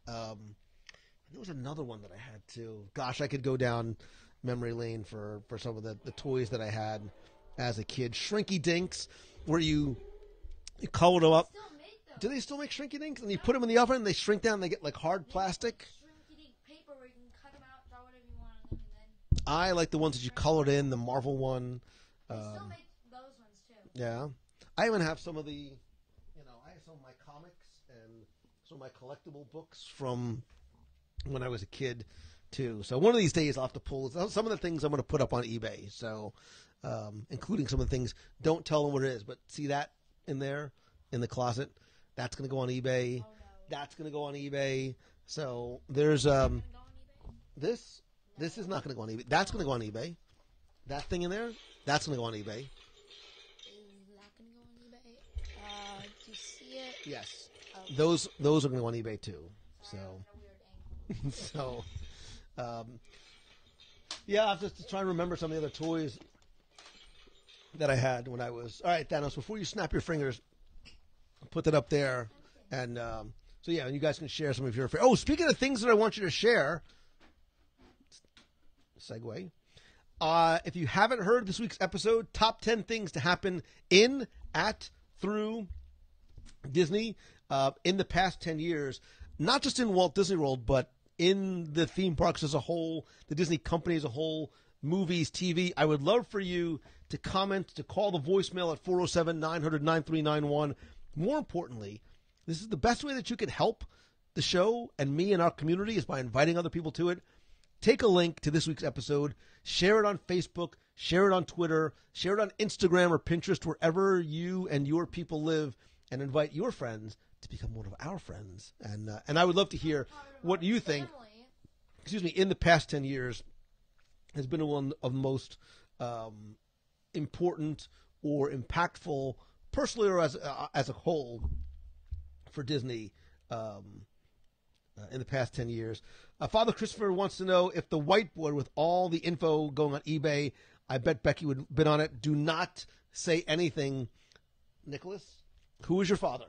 There was another one that I had too. Gosh, I could go down memory lane for some of the toys that I had as a kid. Shrinky Dinks, where you colored them up. Still make those. Do they still make Shrinky Dinks? And you put them in the oven and they shrink down and they get like hard plastic? Shrinky-dink paper where you can cut them out, draw whatever you want on them, and then I like the ones that you colored in, the Marvel one. they still make those ones too. Yeah. I even have some of I have some of my comics and some of my collectible books from when I was a kid, too. So one of these days I'll have to pull some of the things I'm going to put up on eBay. So, including some of the things, don't tell them what it is, but see that in there in the closet? That's going to go on eBay. Oh, no. That's going to go on eBay. So there's Gonna go on eBay? this is not going to go on eBay. That's going to go on eBay. That thing in there, that's going to go on eBay. Is that gonna go on eBay? Do you see it? Yes. Okay. Those are going to go on eBay too. So. Sorry, I was at a weird angle. So, yeah, I'll just try and remember some of the other toys that I had when I was. All right, Thanos, before you snap your fingers, put that up there. And so, yeah, you guys can share some of your. Oh, speaking of things that I want you to share, segue. If you haven't heard this week's episode, top 10 things to happen in, at, through Disney in the past 10 years. Not just in Walt Disney World, but in the theme parks as a whole, the Disney company as a whole, movies, TV. I would love for you to comment, to call the voicemail at 407-900-9391. More importantly, this is the best way that you can help the show and me and our community is by inviting other people to it. Take a link to this week's episode, share it on Facebook, share it on Twitter, share it on Instagram or Pinterest, wherever you and your people live, and invite your friends to become one of our friends. And I would love to hear what you think, in the past 10 years has been one of the most important or impactful personally or as a whole for Disney in the past 10 years. Father Christopher wants to know if the whiteboard with all the info going on eBay, I bet Becky would bid on it. Do not say anything. Nicholas, who is your father?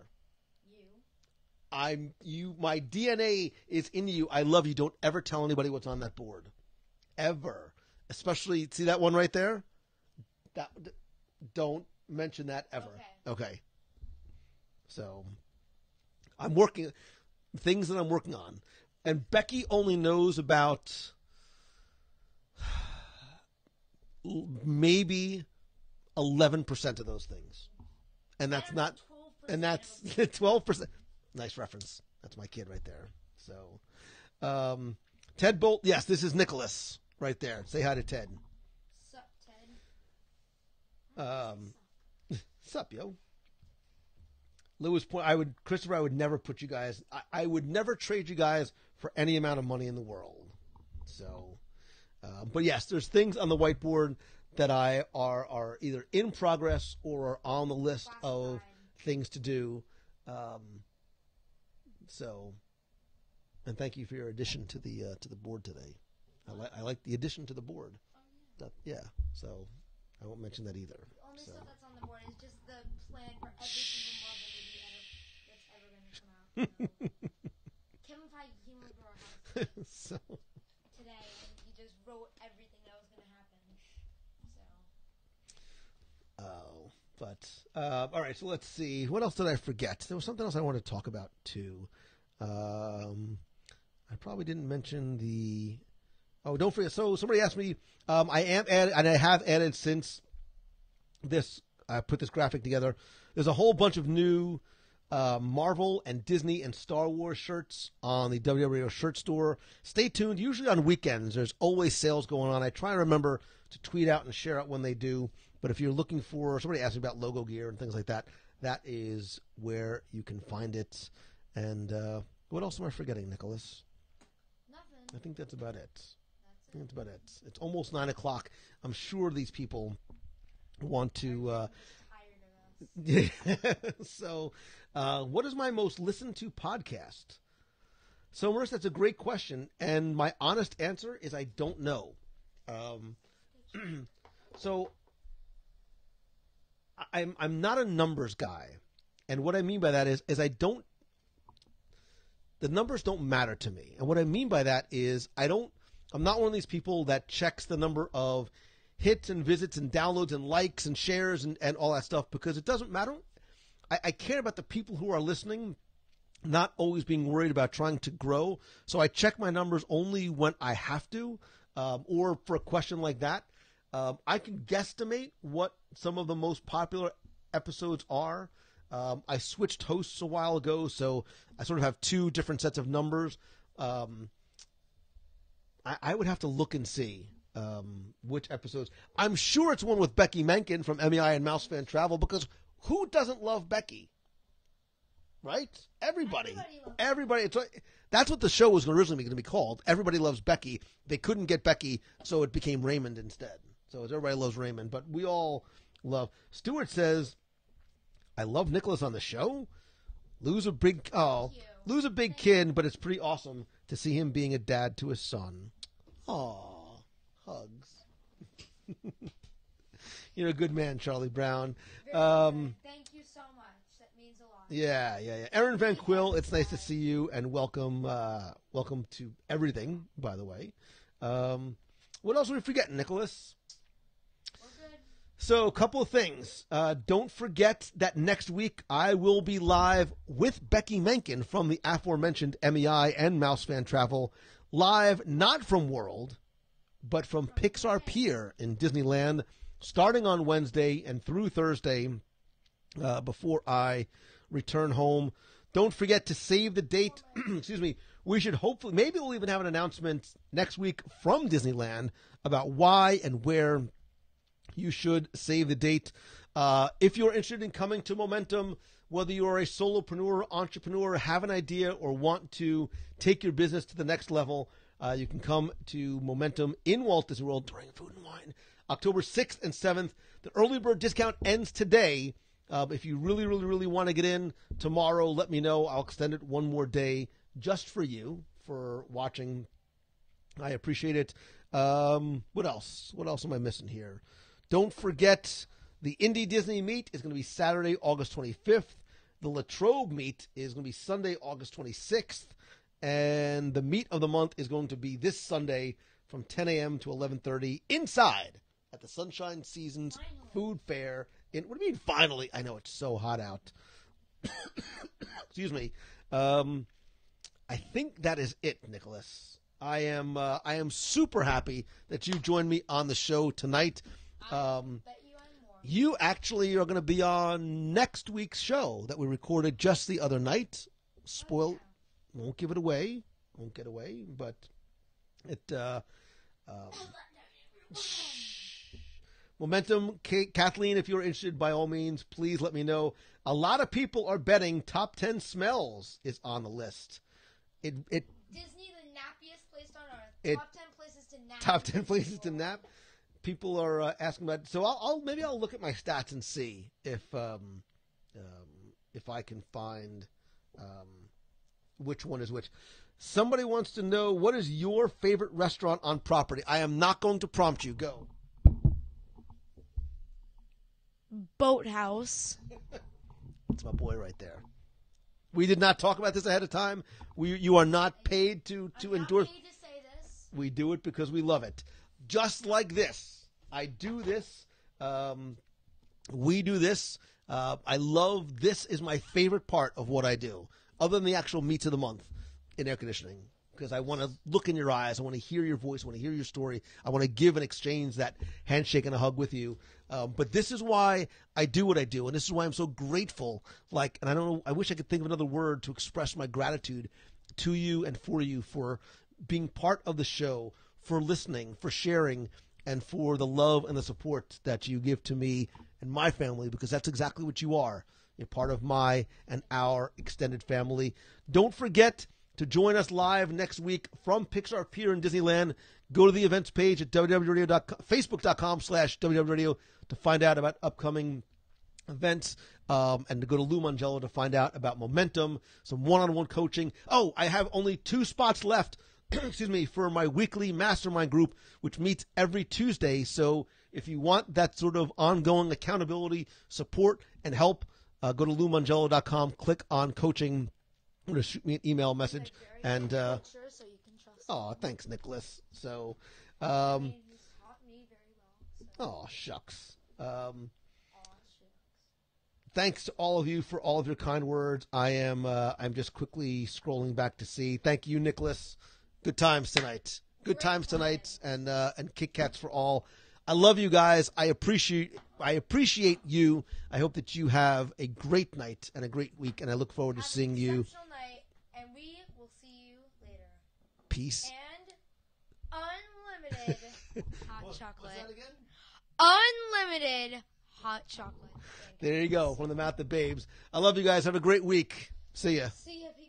You. My DNA is in you. I love you. Don't ever tell anybody what's on that board. Ever. Especially, see that one right there? Don't mention that ever. Okay. So, I'm working, things that I'm working on. And Becky only knows about maybe 11% of those things. And that's not, and that's 12%. Nice reference. That's my kid right there. So, Ted Bolt. Yes, this is Nicholas right there. Say hi to Ted. Sup, Ted? Sup, yo. Lewis point. Christopher. I would never put you guys. I would never trade you guys for any amount of money in the world. So, but yes, there's things on the whiteboard that are either in progress or are on the list of things to do. So, and thank you for your addition to the board today. I like the addition to the board. Yeah. So I won't mention that either. The only stuff that's on the board is just the plan for every single Marvel movie that's ever going to come out. Kevin Feige came over to our house So today, and he just wrote everything that was going to happen. All right. So let's see. What else did I forget? There was something else I wanted to talk about too. I probably didn't mention the. Oh, don't forget. So somebody asked me. I am added, and I have added since this. I put this graphic together. There's a whole bunch of new Marvel and Disney and Star Wars shirts on the WDW shirt store. Stay tuned. Usually on weekends, there's always sales going on. I try to remember to tweet out and share out when they do. But if you're looking for, somebody asked me about logo gear and things like that, that is where you can find it. And what else am I forgetting, Nicholas? Nothing. I think that's about it. That's about it. It's almost 9 o'clock. I'm sure these people want to. So, what is my most listened to podcast? So, Marissa, that's a great question, and my honest answer is I don't know. So, I'm not a numbers guy, and what I mean by that is I don't. The numbers don't matter to me, and what I mean by that is I'm not one of these people that checks the number of hits and visits and downloads and likes and shares and all that stuff because it doesn't matter. I care about the people who are listening, not always being worried about trying to grow. So I check my numbers only when I have to, or for a question like that. I can guesstimate what some of the most popular episodes are. I switched hosts a while ago, so I sort of have two different sets of numbers. I would have to look and see which episodes. I'm sure it's one with Becky Menken from MEI and Mouse Fan Travel because who doesn't love Becky? Right? Everybody. That's what the show was originally going to be called. Everybody Loves Becky. They couldn't get Becky, so it became Raymond instead. So it's Everybody Loves Raymond, but we all love. Stuart says, I love Nicholas on the show. Lose a big kid, but it's pretty awesome to see him being a dad to his son. Aw, hugs. You're a good man, Charlie Brown. Thank you so much. That means a lot. Yeah. Erin Van Quill, it's nice to see you, and welcome to everything, by the way. What else are we forgetting, Nicholas? We're good. So, a couple of things. Don't forget that next week I will be live with Becky Menken from the aforementioned MEI and Mouse Fan Travel, live not from World, but from Pixar Pier in Disneyland, starting on Wednesday and through Thursday before I return home. Don't forget to save the date. Excuse me. We should hopefully, maybe we'll even have an announcement next week from Disneyland about why and where you should save the date. If you're interested in coming to Momentum, whether you're a solopreneur, entrepreneur, have an idea, or want to take your business to the next level, you can come to Momentum in Walt Disney World during Food and Wine, October 6th and 7th. The early bird discount ends today, If you really, really, really want to get in tomorrow, let me know. I'll extend it one more day just for you for watching. I appreciate it. What else? What else am I missing here? Don't forget the Indie Disney meet is going to be Saturday, August 25th. The Latrobe meet is going to be Sunday, August 26th. And the meet of the month is going to be this Sunday from 10 a.m. to 11:30 inside at the Sunshine Seasons Food Fair. What do you mean finally? I know it's so hot out. Excuse me. I think that is it, Nicholas. I am super happy that you joined me on the show tonight. You actually are going to be on next week's show that we recorded just the other night. Won't give it away. Won't get away, but it. Momentum, Kathleen, if you're interested, by all means, please let me know. A lot of people are betting Top 10 Smells is on the list. Disney, the nappiest place on earth. Top 10 places to nap. Top 10 places to nap. People are asking about it. So I'll look at my stats and see if I can find which one is which. Somebody wants to know, what is your favorite restaurant on property? I am not going to prompt you. Go. Boathouse. That's my boy right there. We did not talk about this ahead of time. You are not paid to endorse. Paid to say this. We do it because we love it. Just like this. I do this. We do this. I love this. Is my favorite part of what I do, other than the actual meets of the month in air conditioning, because I want to look in your eyes. I want to hear your voice. I want to hear your story. I want to give and exchange that handshake and a hug with you. But this is why I do what I do, and this is why I'm so grateful. And I don't know, I wish I could think of another word to express my gratitude to you and for you for being part of the show, for listening, for sharing, and for the love and the support that you give to me and my family, because that's exactly what you are. You're part of my and our extended family. Don't forget to join us live next week from Pixar Pier in Disneyland. Go to the events page at facebook.com/WDW to find out about upcoming events, and to go to Lou Mangello to find out about Momentum, some one-on-one coaching. Oh, I have only 2 spots left excuse me, for my weekly mastermind group, which meets every Tuesday. So if you want that sort of ongoing accountability, support, and help, go to LouMangello.com, click on coaching, or shoot me an email message. And so you can trust oh, thanks, Nicholas. So, he's taught me very well. oh, shucks. Thanks to all of you for all of your kind words. I'm just quickly scrolling back to see. Thank you, Nicholas. Good times tonight. Good times tonight, and Kit Kats for all. I love you guys. I appreciate you. I hope that you have a great night and a great week, and I look forward to seeing you. Exceptional night, and we will see you later. Peace. And unlimited hot chocolate. What's that again? Unlimited hot chocolate. There you go, from the mouth of babes. I love you guys. Have a great week. See ya. See ya, people.